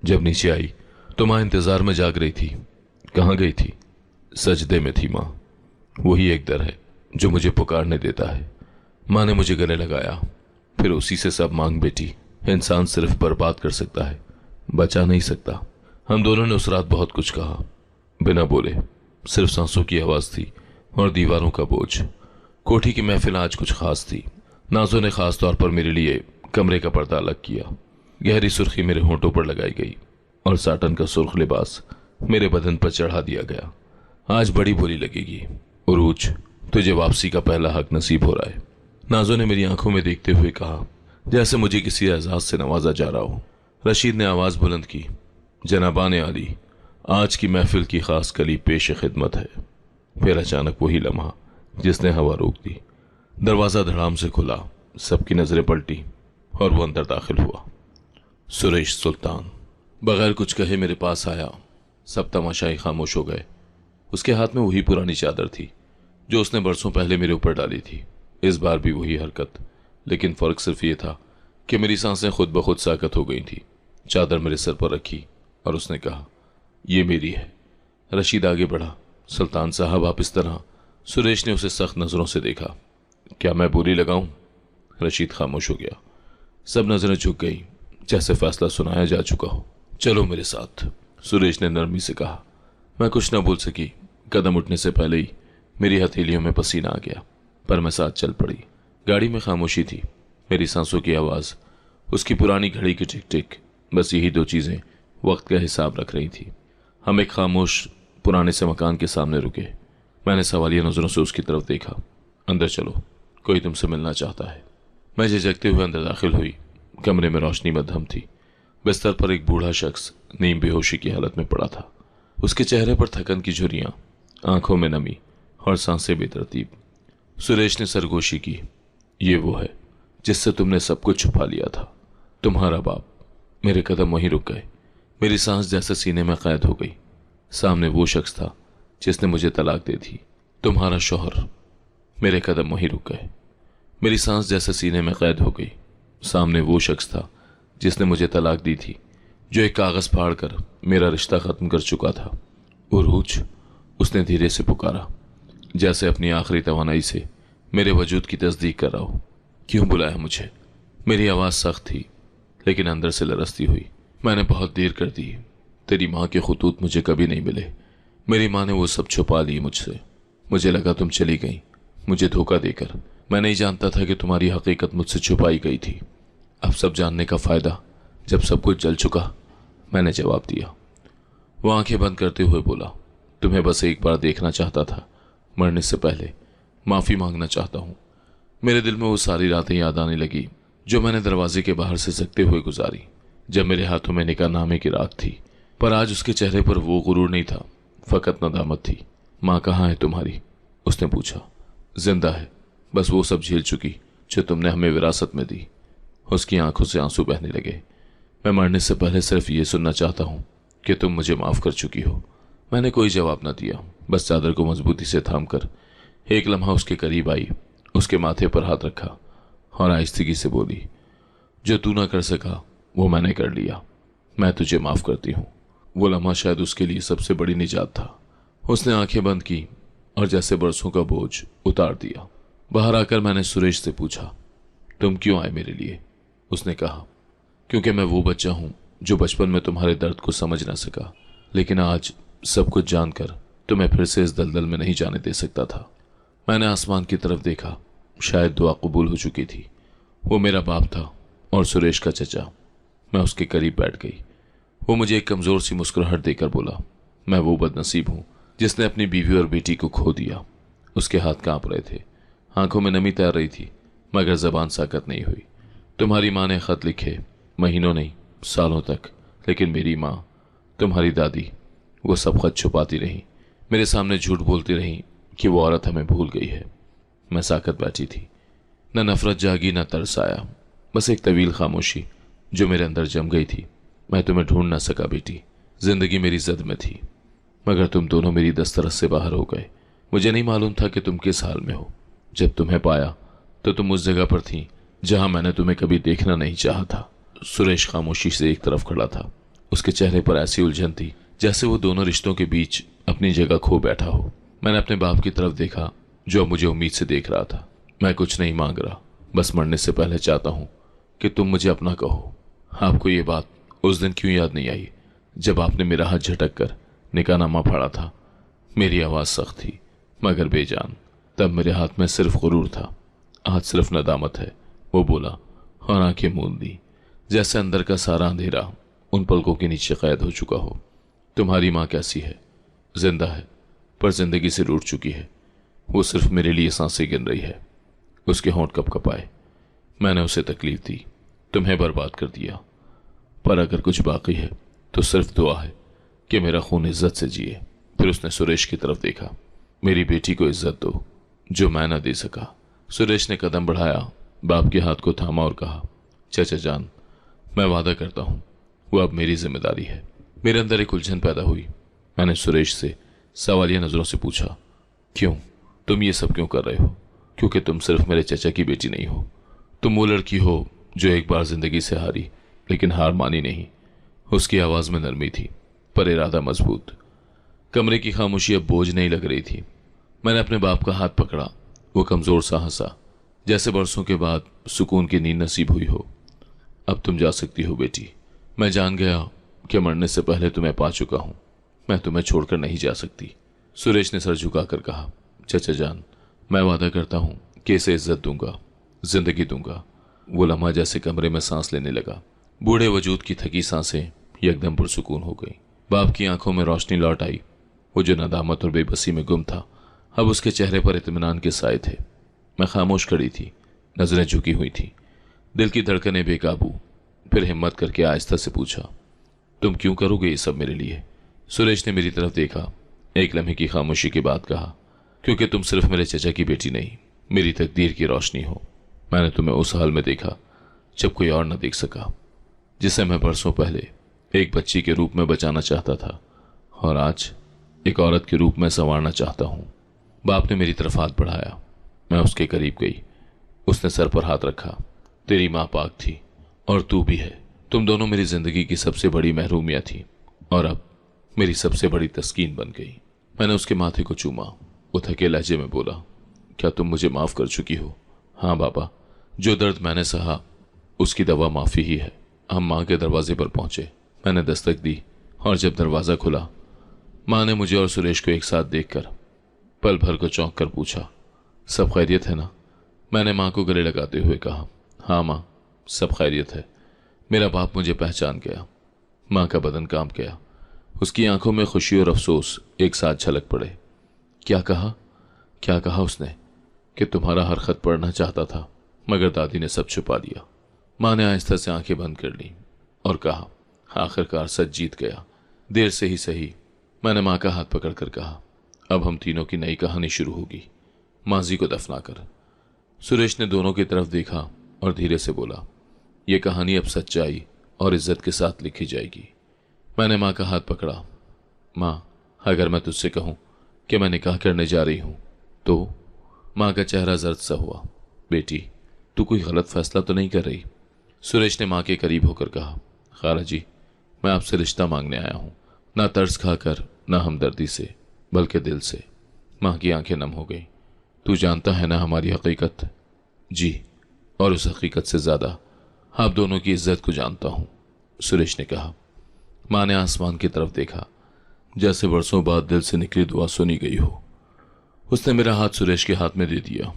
[SPEAKER 2] जब नीचे आई तो माँ इंतजार में जाग रही थी। कहाँ गई थी? सजदे में थी माँ। वही एक दर है जो मुझे पुकारने देता है। माँ ने मुझे गले लगाया, फिर उसी से सब मांग बेटी। इंसान सिर्फ बर्बाद कर सकता है, बचा नहीं सकता। हम दोनों ने उस रात बहुत कुछ कहा, बिना बोले। सिर्फ सांसों की आवाज थी और दीवारों का बोझ। कोठी की महफिल आज कुछ खास थी। नाजों ने खास तौर पर मेरे लिए कमरे का पर्दा अलग किया। गहरी सुर्खी मेरे होंठों पर लगाई गई और साटन का सुर्ख लिबास मेरे बदन पर चढ़ा दिया गया। आज बड़ी बुरी लगेगी उरूज, तुझे वापसी का पहला हक नसीब हो रहा है। नाजों ने मेरी आंखों में देखते हुए कहा, जैसे मुझे किसी एजाज से नवाजा जा रहा हो। रशीद ने आवाज बुलंद की, जनाबान आली, आज की महफिल की खास कली पेश खिदमत है। फिर अचानक वही लम्हा जिसने हवा रोक दी। दरवाजा धड़ाम से खुला, सबकी नजरें पलटी और वो अंदर दाखिल हुआ। सुरेश सुल्तान बगैर कुछ कहे मेरे पास आया। सब तमाशाई खामोश हो गए। उसके हाथ में वही पुरानी चादर थी जो उसने बरसों पहले मेरे ऊपर डाली थी। इस बार भी वही हरकत, लेकिन फर्क सिर्फ ये था कि मेरी सांसें खुद ब खुद साकत हो गई थी। चादर मेरे सर पर रखी और उसने कहा, ये मेरी है। रशीद आगे बढ़ा, सुल्तान साहब आप इस तरह। सुरेश ने उसे सख्त नजरों से देखा। क्या मैं बुरी लगाऊं? रशीद खामोश हो गया। सब नजरें झुक गई, जैसे फैसला सुनाया जा चुका हो। चलो मेरे साथ, सुरेश ने नरमी से कहा। मैं कुछ न बोल सकी। कदम उठने से पहले ही मेरी हथेलियों में पसीना आ गया, पर मैं साथ चल पड़ी। गाड़ी में खामोशी थी, मेरी सांसों की आवाज, उसकी पुरानी घड़ी की टिक टिक, बस यही दो चीजें वक्त का हिसाब रख रही थी। हम एक खामोश पुराने से मकान के सामने रुके। मैंने सवालिया नजरों से उसकी तरफ देखा। अंदर चलो, कोई तुमसे मिलना चाहता है। मैं झिझकते हुए अंदर दाखिल हुई। कमरे में रोशनी मध्यम थी। बिस्तर पर एक बूढ़ा शख्स नीम बेहोशी की हालत में पड़ा था। उसके चेहरे पर थकन की झुर्रियां, आंखों में नमी और सांसें बेतरतीब। सुरेश ने सरगोशी की, ये वो है जिससे तुमने सब कुछ छुपा लिया था, तुम्हारा बाप। मेरे कदम वहीं रुक गए। मेरी सांस जैसे सीने में कैद हो गई। सामने वो शख्स था जिसने मुझे तलाक दे दी, तुम्हारा शौहर। मेरे कदम वहीं रुक गए। मेरी सांस जैसे सीने में कैद हो गई। सामने वो शख्स था जिसने मुझे तलाक दी थी, जो एक कागज फाड़ कर मेरा रिश्ता खत्म कर चुका था। उरूज, उसने धीरे से पुकारा, जैसे अपनी आखिरी तवानाई से मेरे वजूद की तस्दीक कर रहा हो। क्यों बुलाया मुझे? मेरी आवाज सख्त थी, लेकिन अंदर से लरसती हुई। मैंने बहुत देर कर दी। तेरी माँ के खुतूत मुझे कभी नहीं मिले। मेरी माँ ने वो सब छुपा ली मुझसे। मुझे लगा तुम चली गई, मुझे धोखा देकर। मैं नहीं जानता था कि तुम्हारी हकीकत मुझसे छुपाई गई थी। अब सब जानने का फायदा, जब सब कुछ जल चुका। मैंने जवाब दिया। वो आंखें बंद करते हुए बोला, तुम्हें बस एक बार देखना चाहता था, मरने से पहले माफी मांगना चाहता हूँ। मेरे दिल में वो सारी रातें याद आने लगी जो मैंने दरवाजे के बाहर से सकते हुए गुजारी, जब मेरे हाथों में निकाहनामे की रात थी। पर आज उसके चेहरे पर वो गुरूर नहीं था, फकत नदामत थी। माँ कहाँ है तुम्हारी? उसने पूछा। जिंदा है, बस वो सब झेल चुकी जो तुमने हमें विरासत में दी। उसकी आंखों से आंसू बहने लगे। मैं मरने से पहले सिर्फ ये सुनना चाहता हूँ कि तुम मुझे माफ कर चुकी हो। मैंने कोई जवाब न दिया, बस चादर को मजबूती से थाम कर एक लम्हा उसके करीब आई, उसके माथे पर हाथ रखा और आहिस्तगी से बोली, जो तू ना कर सका वो मैंने कर लिया। मैं तुझे माफ करती हूँ। वो लम्हा शायद उसके लिए सबसे बड़ी निजात था। उसने आंखें बंद की और जैसे बरसों का बोझ उतार दिया। बाहर आकर मैंने सुरेश से पूछा, तुम क्यों आए मेरे लिए? उसने कहा, क्योंकि मैं वो बच्चा हूं जो बचपन में तुम्हारे दर्द को समझ ना सका, लेकिन आज सब कुछ जानकर तुम्हें फिर से इस दलदल में नहीं जाने दे सकता था। मैंने आसमान की तरफ देखा, शायद दुआ कबूल हो चुकी थी। वो मेरा बाप था और सुरेश का चचा। मैं उसके करीब बैठ गई। वो मुझे एक कमज़ोर सी मुस्कुराहट देकर बोला, मैं वो बदनसीब हूँ जिसने अपनी बीवी और बेटी को खो दिया। उसके हाथ कांप रहे थे, आंखों में नमी तैर रही थी, मगर जबान साकत नहीं हुई। तुम्हारी माँ ने खत लिखे, महीनों नहीं सालों तक, लेकिन मेरी माँ, तुम्हारी दादी, वो सब खत छुपाती रही, मेरे सामने झूठ बोलती रही कि वो औरत हमें भूल गई है। मैं साकत बैठी थी, न नफरत जागी न तरस आया, बस एक तवील खामोशी जो मेरे अंदर जम गई थी। मैं तुम्हें ढूंढ ना सका बेटी, जिंदगी मेरी जद में थी, मगर तुम दोनों मेरी दस्तरस से बाहर हो गए। मुझे नहीं मालूम था कि तुम किस हाल में हो। जब तुम्हें पाया तो तुम उस जगह पर थी जहां मैंने तुम्हें कभी देखना नहीं चाहा था। सुरेश खामोशी से एक तरफ खड़ा था। उसके चेहरे पर ऐसी उलझन थी जैसे वो दोनों रिश्तों के बीच अपनी जगह खो बैठा हो। मैंने अपने बाप की तरफ देखा जो अब मुझे उम्मीद से देख रहा था। मैं कुछ नहीं मांग रहा, बस मरने से पहले चाहता हूं कि तुम मुझे अपना कहो। आपको ये बात उस दिन क्यों याद नहीं आई जब आपने मेरा हाथ झटक कर निकाहनामा फाड़ा था? मेरी आवाज़ सख्त थी मगर बेजान। तब मेरे हाथ में सिर्फ गुरूर था, आज सिर्फ नदामत है। वो बोला और आंखें मूंद दी, जैसे अंदर का सारा अंधेरा उन पलकों के नीचे कैद हो चुका हो। तुम्हारी माँ कैसी है? जिंदा है, पर जिंदगी से रूठ चुकी है। वो सिर्फ मेरे लिए सांसें गिन रही है। उसके होंठ कपकपाए। मैंने उसे तकलीफ दी, तुम्हें बर्बाद कर दिया, पर अगर कुछ बाकी है तो सिर्फ दुआ है कि मेरा खून इज्जत से जिए। फिर उसने सुरेश की तरफ देखा, मेरी बेटी को इज्जत दो जो मैं ना दे सका। सुरेश ने कदम बढ़ाया, बाप के हाथ को थामा और कहा, चाचा जान, मैं वादा करता हूं वो अब मेरी जिम्मेदारी है। मेरे अंदर एक उलझन पैदा हुई। मैंने सुरेश से सवालिया नजरों से पूछा, क्यों? तुम ये सब क्यों कर रहे हो? क्योंकि तुम सिर्फ मेरे चचा की बेटी नहीं हो, तुम वो लड़की हो जो एक बार जिंदगी से हारी लेकिन हार मानी नहीं। उसकी आवाज में नरमी थी पर इरादा मजबूत। कमरे की खामोशी अब बोझ नहीं लग रही थी। मैंने अपने बाप का हाथ पकड़ा। वो कमजोर सा हंसा, जैसे बरसों के बाद सुकून की नींद नसीब हुई हो। अब तुम जा सकती हो बेटी। मैं जान गया कि मरने से पहले तुम्हें पा चुका हूं। मैं तुम्हें छोड़कर नहीं जा सकती। सुरेश ने सर झुकाकर कहा, चचा जान, मैं वादा करता हूं कि इसे इज्जत दूंगा, जिंदगी दूंगा। वो लम्हा जैसे कमरे में सांस लेने लगा। बूढ़े वजूद की थकी सांसें एकदम पुरसुकून हो गई। बाप की आंखों में रोशनी लौट आई। वो जो नदामत और बेबसी में गुम था, अब उसके चेहरे पर इत्मीनान के साए थे। मैं खामोश खड़ी थी, नजरें झुकी हुई थी, दिल की धड़कनें बेकाबू। फिर हिम्मत करके आहिस्ता से पूछा, तुम क्यों करोगे ये सब मेरे लिए? सुरेश ने मेरी तरफ देखा, एक लम्हे की खामोशी के बाद कहा, क्योंकि तुम सिर्फ मेरे चचा की बेटी नहीं, मेरी तकदीर की रोशनी हो। मैंने तुम्हें उस हाल में देखा जब कोई और न देख सका, जिसे मैं बरसों पहले एक बच्ची के रूप में बचाना चाहता था, और आज एक औरत के रूप में संवारना चाहता हूं। बाप ने मेरी तरफ हाथ बढ़ाया। मैं उसके करीब गई। उसने सर पर हाथ रखा। तेरी माँ पाक थी और तू भी है। तुम दोनों मेरी जिंदगी की सबसे बड़ी महरूमिया थी और अब मेरी सबसे बड़ी तस्कीन बन गई। मैंने उसके माथे को चूमा। वो थके लहजे में बोला, क्या तुम मुझे माफ कर चुकी हो? हाँ बाबा, जो दर्द मैंने सहा उसकी दवा माफी ही है। हम माँ के दरवाजे पर पहुंचे। मैंने दस्तक दी और जब दरवाजा खुला, माँ ने मुझे और सुरेश को एक साथ देखकर पल भर को चौंक कर पूछा, सब खैरियत है ना? मैंने माँ को गले लगाते हुए कहा, हाँ माँ, सब खैरियत है। मेरा बाप मुझे पहचान गया। माँ का बदन कांप गया। उसकी आंखों में खुशी और अफसोस एक साथ झलक पड़े। क्या कहा? क्या कहा उसने? कि तुम्हारा हर खत पढ़ना चाहता था, मगर दादी ने सब छुपा दिया। माँ ने आहिस्ता से आंखें बंद कर ली और कहा, आखिरकार सच जीत गया, देर से ही सही। मैंने माँ का हाथ पकड़कर कहा, अब हम तीनों की नई कहानी शुरू होगी, माजी को दफनाकर। सुरेश ने दोनों की तरफ देखा और धीरे से बोला, यह कहानी अब सच्चाई और इज्जत के साथ लिखी जाएगी। मैंने माँ का हाथ पकड़ा। माँ, अगर मैं तुझसे कहूँ कि मैं निकाह करने जा रही हूँ तो? माँ का चेहरा जर्द सा हुआ। बेटी, तू कोई गलत फैसला तो नहीं कर रही? सुरेश ने माँ के करीब होकर कहा, खाला जी, मैं आपसे रिश्ता मांगने आया हूँ, ना तर्स खाकर ना हमदर्दी से, बल्कि दिल से। माँ की आंखें नम हो गई। तू जानता है ना हमारी हकीकत? जी, और उस हकीकत से ज़्यादा आप दोनों की इज्जत को जानता हूँ, सुरेश ने कहा। माँ ने आसमान की तरफ देखा, जैसे वर्षों बाद दिल से निकली दुआ सुनी गई हो। उसने मेरा हाथ सुरेश के हाथ में दे दिया।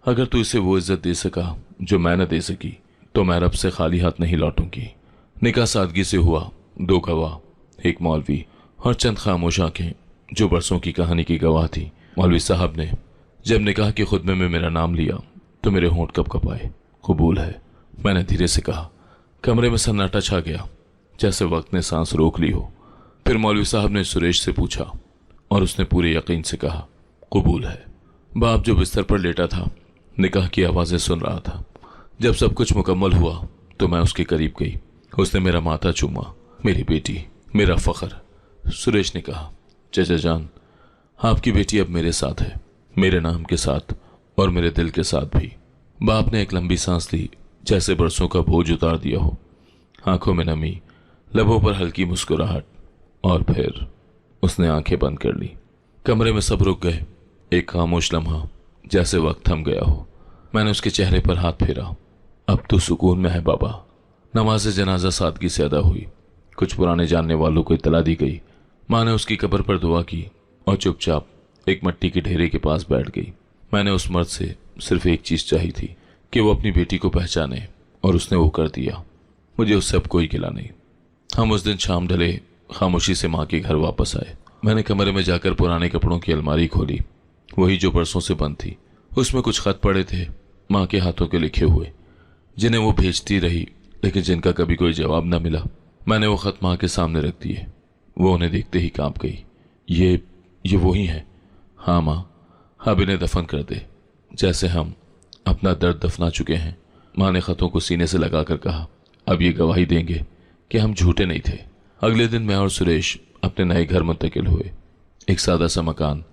[SPEAKER 2] अगर तू इसे वो इज्जत दे सका जो मैं न दे सकी, तो मैं रब से खाली हाथ नहीं लौटूंगी। निकाह सादगी से हुआ, 2 गवाह, एक मौलवी और चंद खामोश आंखें जो बरसों की कहानी की गवाह थी। मौलवी साहब ने जब निकाह के खुतबे में मेरा नाम लिया तो मेरे होंठ कब आए। कबूल है, मैंने धीरे से कहा। कमरे में सन्नाटा छा गया, जैसे वक्त ने सांस रोक ली हो। फिर मौलवी साहब ने सुरेश से पूछा और उसने पूरे यकीन से कहा, कबूल है। बाप जो बिस्तर पर लेटा था, निकाह की आवाज़ें सुन रहा था। जब सब कुछ मुकम्मल हुआ तो मैं उसके करीब गई। उसने मेरा माथा चूमा। मेरी बेटी, मेरा फ़ख्र। सुरेश ने कहा, चचा जान, आपकी बेटी अब मेरे साथ है, मेरे नाम के साथ और मेरे दिल के साथ भी। बाप ने एक लंबी सांस ली, जैसे बरसों का बोझ उतार दिया हो। आंखों में नमी, लबों पर हल्की मुस्कुराहट, और फिर उसने आंखें बंद कर ली। कमरे में सब रुक गए। एक खामोश लम्हा, जैसे वक्त थम गया हो। मैंने उसके चेहरे पर हाथ फेरा। अब तो सुकून में है बाबा। नमाज जनाजा सादगी से अदा हुई। कुछ पुराने जानने वालों को इत्तला दी गई। माँ ने उसकी कब्र पर दुआ की और चुपचाप एक मिट्टी की ढेरे के पास बैठ गई। मैंने उस मर्द से सिर्फ एक चीज़ चाही थी कि वो अपनी बेटी को पहचाने, और उसने वो कर दिया। मुझे उससे अब कोई गिला नहीं। हम उस दिन शाम ढले खामोशी से माँ के घर वापस आए। मैंने कमरे में जाकर पुराने कपड़ों की अलमारी खोली, वही जो बरसों से बंद थी। उसमें कुछ खत पड़े थे, माँ के हाथों के लिखे हुए, जिन्हें वो भेजती रही लेकिन जिनका कभी कोई जवाब न मिला। मैंने वो खत माँ के सामने रख दिए। वो उन्हें देखते ही कांप गई। ये वही है। हाँ माँ, अब इन्हें दफन कर दे, जैसे हम अपना दर्द दफना चुके हैं। माँ ने खतों को सीने से लगाकर कहा, अब ये गवाही देंगे कि हम झूठे नहीं थे। अगले दिन मैं और सुरेश अपने नए घर मुंतकिल हुए। एक सादा सा मकान,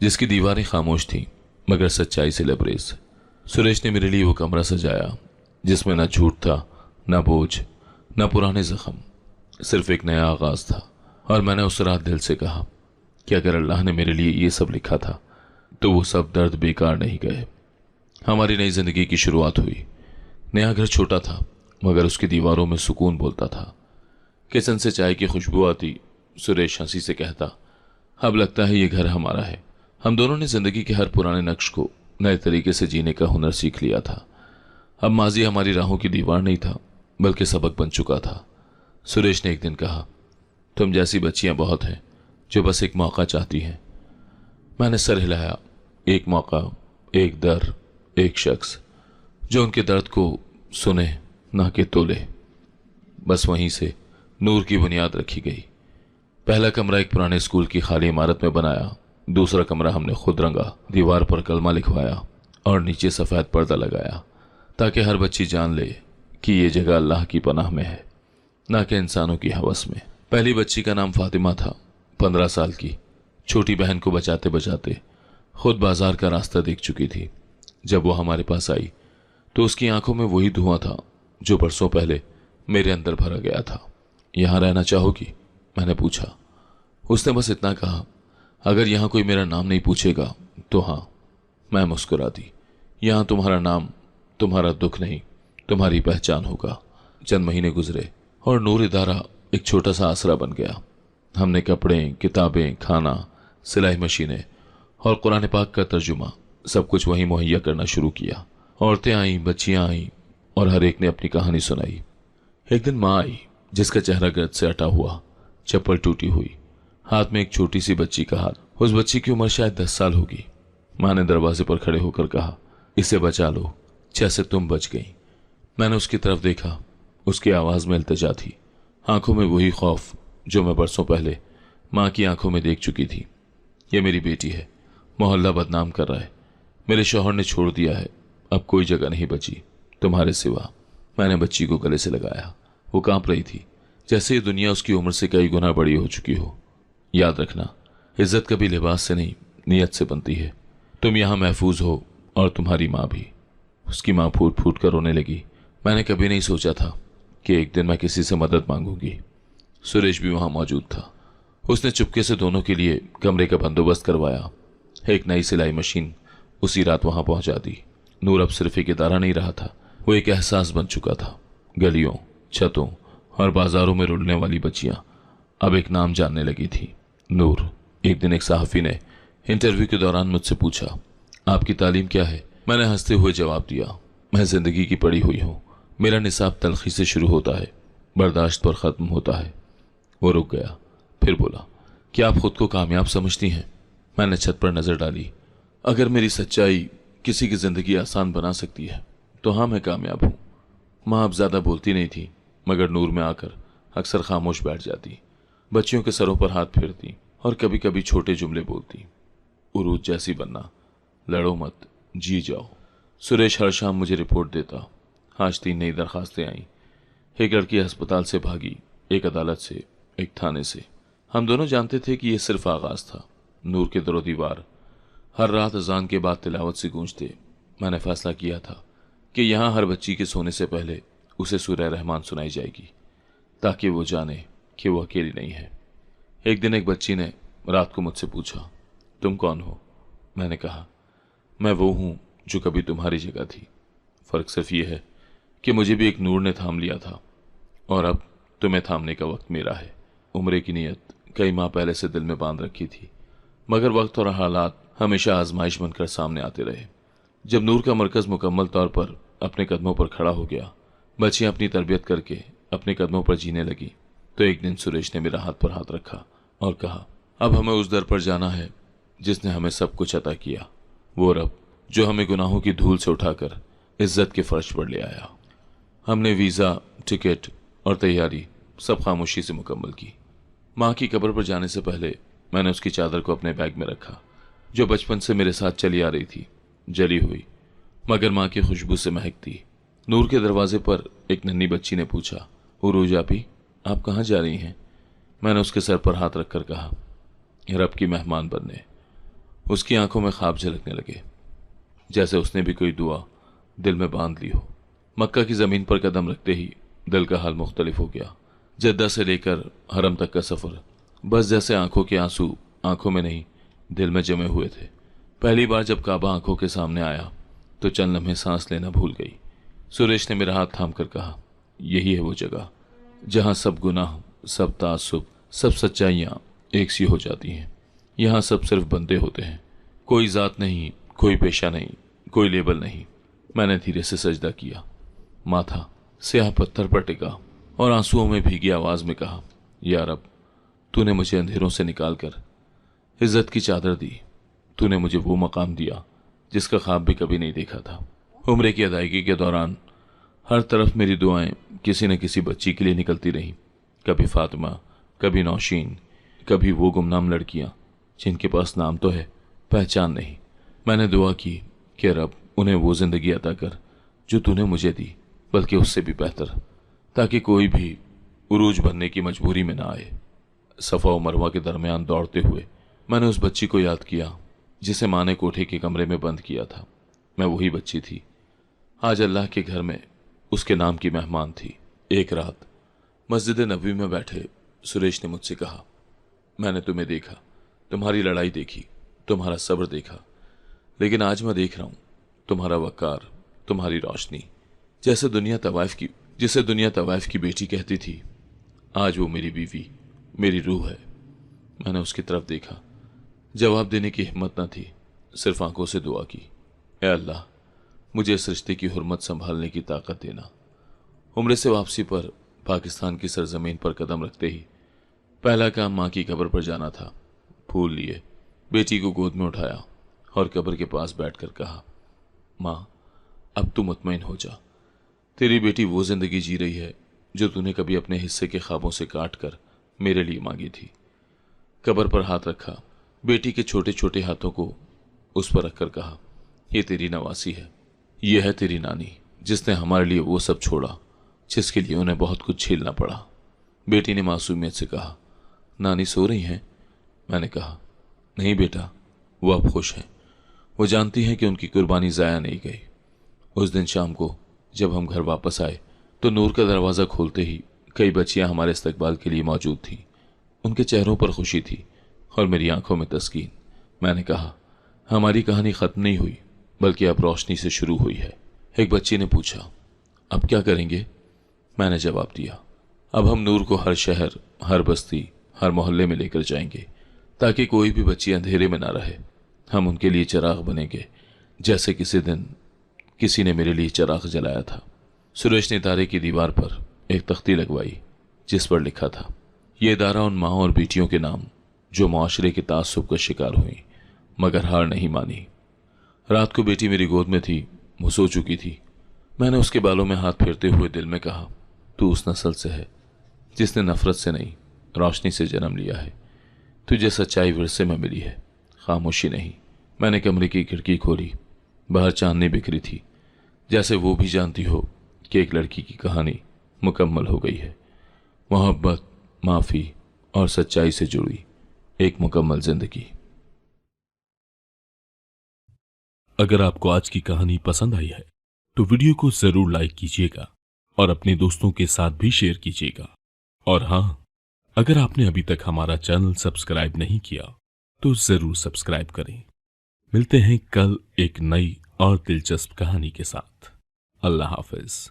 [SPEAKER 2] जिसकी दीवारें खामोश थीं मगर सच्चाई से लबरेज। सुरेश ने मेरे लिए वो कमरा सजाया जिसमें न झूठ था, न बोझ, न पुराने जख्म, सिर्फ एक नया आगाज था। और मैंने उस रात दिल से कहा कि अगर अल्लाह ने मेरे लिए ये सब लिखा था तो वो सब दर्द बेकार नहीं गए। हमारी नई जिंदगी की शुरुआत हुई। नया घर छोटा था मगर उसकी दीवारों में सुकून बोलता था। किचन से चाय की खुशबू आती। सुरेश हंसी से कहता, अब लगता है ये घर हमारा है। हम दोनों ने जिंदगी के हर पुराने नक्श को नए तरीके से जीने का हुनर सीख लिया था। अब माजी हमारी राहों की दीवार नहीं था, बल्कि सबक बन चुका था। सुरेश ने एक दिन कहा, तुम जैसी बच्चियां बहुत हैं जो बस एक मौका चाहती हैं। मैंने सर हिलाया। एक मौका, एक दर, एक शख्स जो उनके दर्द को सुने, ना कि तोले। बस वहीं से नूर की बुनियाद रखी गई। पहला कमरा एक पुराने स्कूल की खाली इमारत में बनाया। दूसरा कमरा हमने खुद रंगा, दीवार पर कलमा लिखवाया और नीचे सफ़ेद पर्दा लगाया, ताकि हर बच्ची जान ले कि ये जगह अल्लाह की पनाह में है, ना कि इंसानों की हवस में। पहली बच्ची का नाम फातिमा था, 15 साल की। छोटी बहन को बचाते बचाते खुद बाजार का रास्ता देख चुकी थी। जब वो हमारे पास आई तो उसकी आंखों में वही धुआं था जो बरसों पहले मेरे अंदर भरा गया था। यहाँ रहना चाहोगी? मैंने पूछा। उसने बस इतना कहा, अगर यहाँ कोई मेरा नाम नहीं पूछेगा तो हाँ। मैं मुस्कुरा दी। यहाँ तुम्हारा नाम, तुम्हारा दुख नहीं, तुम्हारी पहचान होगा। चंद महीने गुजरे और नूर इदारा एक छोटा सा आसरा बन गया। हमने कपड़े, किताबें, खाना, सिलाई मशीनें और कुरान पाक का तर्जुमा सब कुछ वहीं मुहैया करना शुरू किया। औरतें आईं, बच्चियां आईं और हर एक ने अपनी कहानी सुनाई। एक दिन माँ आई, जिसका चेहरा गर्द से अटा हुआ, चप्पल टूटी हुई, हाथ में एक छोटी सी बच्ची का हाथ। उस बच्ची की उम्र शायद 10 साल होगी। माँ ने दरवाजे पर खड़े होकर कहा, इसे बचा लो जैसे तुम बच गई। मैंने उसकी तरफ देखा। उसकी आवाज़ में इल्तिजा थी, आंखों में वही खौफ जो मैं बरसों पहले माँ की आंखों में देख चुकी थी। ये मेरी बेटी है, मोहल्ला बदनाम कर रहा है, मेरे शौहर ने छोड़ दिया है, अब कोई जगह नहीं बची तुम्हारे सिवा। मैंने बच्ची को गले से लगाया। वो कांप रही थी, जैसे ये दुनिया उसकी उम्र से कई गुना बड़ी हो चुकी हो। याद रखना, इज्जत कभी लिबास से नहीं, नीयत से बनती है। तुम यहाँ महफूज हो और तुम्हारी माँ भी। उसकी माँ फूट फूट कर रोने लगी। मैंने कभी नहीं सोचा था कि एक दिन मैं किसी से मदद मांगूंगी। सुरेश भी वहाँ मौजूद था। उसने चुपके से दोनों के लिए कमरे का बंदोबस्त करवाया। एक नई सिलाई मशीन उसी रात वहां पहुंचा दी। नूर अब सिर्फ एक इदारा नहीं रहा था, वो एक एहसास बन चुका था। गलियों, छतों और बाजारों में रुलने वाली बच्चियां अब एक नाम जानने लगी थी, नूर। एक दिन एक सहाफी ने इंटरव्यू के दौरान मुझसे पूछा, आपकी तालीम क्या है? मैंने हंसते हुए जवाब दिया, मैं जिंदगी की पढ़ी हुई हूं। मेरा निसाब तलखी से शुरू होता है, बर्दाश्त पर ख़त्म होता है। वो रुक गया, फिर बोला, क्या आप खुद को कामयाब समझती हैं? मैंने छत पर नज़र डाली। अगर मेरी सच्चाई किसी की ज़िंदगी आसान बना सकती है तो हाँ, मैं कामयाब हूँ। माँ अब ज़्यादा बोलती नहीं थी, मगर नूर में आकर अक्सर खामोश बैठ जाती, बच्चियों के सरों पर हाथ फेरती और कभी कभी छोटे जुमले बोलती। उरूज जैसी बनना, लड़ो मत, जी जाओ। सुरेश हर शाम मुझे रिपोर्ट देता। आज 3 नई दरखास्तें आईं। एक लड़की अस्पताल से भागी, एक अदालत से, एक थाने से। हम दोनों जानते थे कि यह सिर्फ आगाज था। नूर के दरो दीवार हर रात अजान के बाद तिलावत से गूंजते। मैंने फैसला किया था कि यहाँ हर बच्ची के सोने से पहले उसे सूरह रहमान सुनाई जाएगी, ताकि वो जाने कि वो अकेली नहीं है। एक दिन एक बच्ची ने रात को मुझसे पूछा, तुम कौन हो? मैंने कहा, मैं वो हूं जो कभी तुम्हारी जगह थी। फर्क सिर्फ ये है कि मुझे भी एक नूर ने थाम लिया था और अब तुम्हें थामने का वक्त मेरा है। उम्रे की नीयत कई माह पहले से दिल में बांध रखी थी, मगर वक्त और हालात हमेशा आजमाइश बनकर सामने आते रहे। जब नूर का मरकज मुकम्मल तौर पर अपने कदमों पर खड़ा हो गया, बच्चियां अपनी तरबियत करके अपने कदमों पर जीने लगी, तो एक दिन सुरेश ने मेरा हाथ पर हाथ रखा और कहा, अब हमें उस दर पर जाना है जिसने हमें सब कुछ अता किया, वो रब जो हमें गुनाहों की धूल से उठाकर इज्जत के फर्श पर ले आया। हमने वीज़ा, टिकट और तैयारी सब खामोशी से मुकम्मल की। माँ की कब्र पर जाने से पहले मैंने उसकी चादर को अपने बैग में रखा, जो बचपन से मेरे साथ चली आ रही थी, जली हुई मगर माँ की खुशबू से महकती। नूर के दरवाजे पर एक नन्ही बच्ची ने पूछा, उरूज आपी, आप कहाँ जा रही हैं? मैंने उसके सर पर हाथ रखकर कहा, रब की मेहमान बनने। उसकी आंखों में ख्वाब झलकने लगे, जैसे उसने भी कोई दुआ दिल में बांध ली हो। मक्का की ज़मीन पर कदम रखते ही दिल का हाल मुख्तलिफ हो गया। जद्दा से लेकर हरम तक का सफ़र बस जैसे आंखों के आंसू आंखों में नहीं, दिल में जमे हुए थे। पहली बार जब काबा आंखों के सामने आया तो चंद लम्हे सांस लेना भूल गई। सुरेश ने मेरा हाथ थाम कर कहा, यही है वो जगह जहाँ सब गुनाह, सब तासुब, सब सच्चाइयाँ एक सी हो जाती हैं। यहाँ सब सिर्फ बंदे होते हैं, कोई ज़ात नहीं, कोई पेशा नहीं, कोई लेबल नहीं। मैंने धीरे से सजदा किया, माथा स्याह पत्थर पर टिका और आंसुओं में भीगी आवाज़ में कहा, या रब, तूने मुझे अंधेरों से निकालकर इज्जत की चादर दी। तूने मुझे वो मकाम दिया जिसका ख्वाब भी कभी नहीं देखा था। उम्रे की अदायगी के दौरान हर तरफ मेरी दुआएं किसी न किसी बच्ची के लिए निकलती रहीं। कभी फातिमा, कभी नौशीन, कभी वो गुमनाम लड़कियां जिनके पास नाम तो है, पहचान नहीं। मैंने दुआ की कि रब, उन्हें वो जिंदगी अता कर जो तूने मुझे दी, बल्कि उससे भी बेहतर, ताकि कोई भी उरूज बनने की मजबूरी में ना आए। सफ़ा और मरवा के दरमियान दौड़ते हुए मैंने उस बच्ची को याद किया जिसे माँ ने कोठे के कमरे में बंद किया था। मैं वही बच्ची थी, आज अल्लाह के घर में उसके नाम की मेहमान थी। एक रात मस्जिद नबवी में बैठे सुरेश ने मुझसे कहा, मैंने तुम्हें देखा, तुम्हारी लड़ाई देखी, तुम्हारा सब्र देखा, लेकिन आज मैं देख रहा हूं तुम्हारा वकार, तुम्हारी रोशनी। जिसे दुनिया तवाइफ की बेटी कहती थी, आज वो मेरी बीवी, मेरी रूह है। मैंने उसकी तरफ देखा, जवाब देने की हिम्मत न थी, सिर्फ आंखों से दुआ की, ए अल्लाह, मुझे इस रिश्ते की हुर्मत संभालने की ताकत देना। उम्र से वापसी पर पाकिस्तान की सरजमीन पर कदम रखते ही पहला काम माँ की कब्र पर जाना था। फूल लिए, बेटी को गोद में उठाया और कब्र के पास बैठकर कहा, माँ, अब तू मुतमईन हो जा। तेरी बेटी वो जिंदगी जी रही है जो तूने कभी अपने हिस्से के ख्वाबों से काट कर मेरे लिए मांगी थी। कब्र पर हाथ रखा, बेटी के छोटे छोटे हाथों को उस पर रखकर कहा, ये तेरी नवासी है, ये है तेरी नानी जिसने हमारे लिए वो सब छोड़ा जिसके लिए उन्हें बहुत कुछ झेलना पड़ा। बेटी ने मासूमियत से कहा, नानी सो रही हैं? मैंने कहा, नहीं बेटा, वो अब खुश हैं। वो जानती हैं कि उनकी कुर्बानी ज़ाया नहीं गई। उस दिन शाम को जब हम घर वापस आए तो नूर का दरवाज़ा खोलते ही कई बच्चियां हमारे इस्तकबाल के लिए मौजूद थीं। उनके चेहरों पर खुशी थी और मेरी आंखों में तस्कीन। मैंने कहा, हमारी कहानी खत्म नहीं हुई, बल्कि अब रोशनी से शुरू हुई है। एक बच्ची ने पूछा, अब क्या करेंगे? मैंने जवाब दिया, अब हम नूर को हर शहर, हर बस्ती, हर मोहल्ले में लेकर जाएंगे, ताकि कोई भी बच्ची अंधेरे में ना रहे। हम उनके लिए चिराग बनेंगे, जैसे किसी दिन किसी ने मेरे लिए चिराग जलाया था। सुरेश ने इदारे की दीवार पर एक तख्ती लगवाई, जिस पर लिखा था, ये इदारा उन माँ और बेटियों के नाम जो मुआशरे के तासुब का शिकार हुई मगर हार नहीं मानी। रात को बेटी मेरी गोद में थी, वो सो चुकी थी। मैंने उसके बालों में हाथ फेरते हुए दिल में कहा, तू उस नस्ल से है जिसने नफरत से नहीं, रोशनी से जन्म लिया है। तुझे सच्चाई विरसे में मिली है, खामोशी नहीं। मैंने कमरे की खिड़की खोली, बाहर चांदनी बिखरी थी, जैसे वो भी जानती हो कि एक लड़की की कहानी मुकम्मल हो गई है। मोहब्बत, माफ़ी और सच्चाई से जुड़ी एक मुकम्मल जिंदगी।
[SPEAKER 1] अगर आपको आज की कहानी पसंद आई है तो वीडियो को जरूर लाइक कीजिएगा और अपने दोस्तों के साथ भी शेयर कीजिएगा। और हाँ, अगर आपने अभी तक हमारा चैनल सब्सक्राइब नहीं किया तो जरूर सब्सक्राइब करें। मिलते हैं कल एक नई और दिलचस्प कहानी के साथ। अल्लाह हाफिज।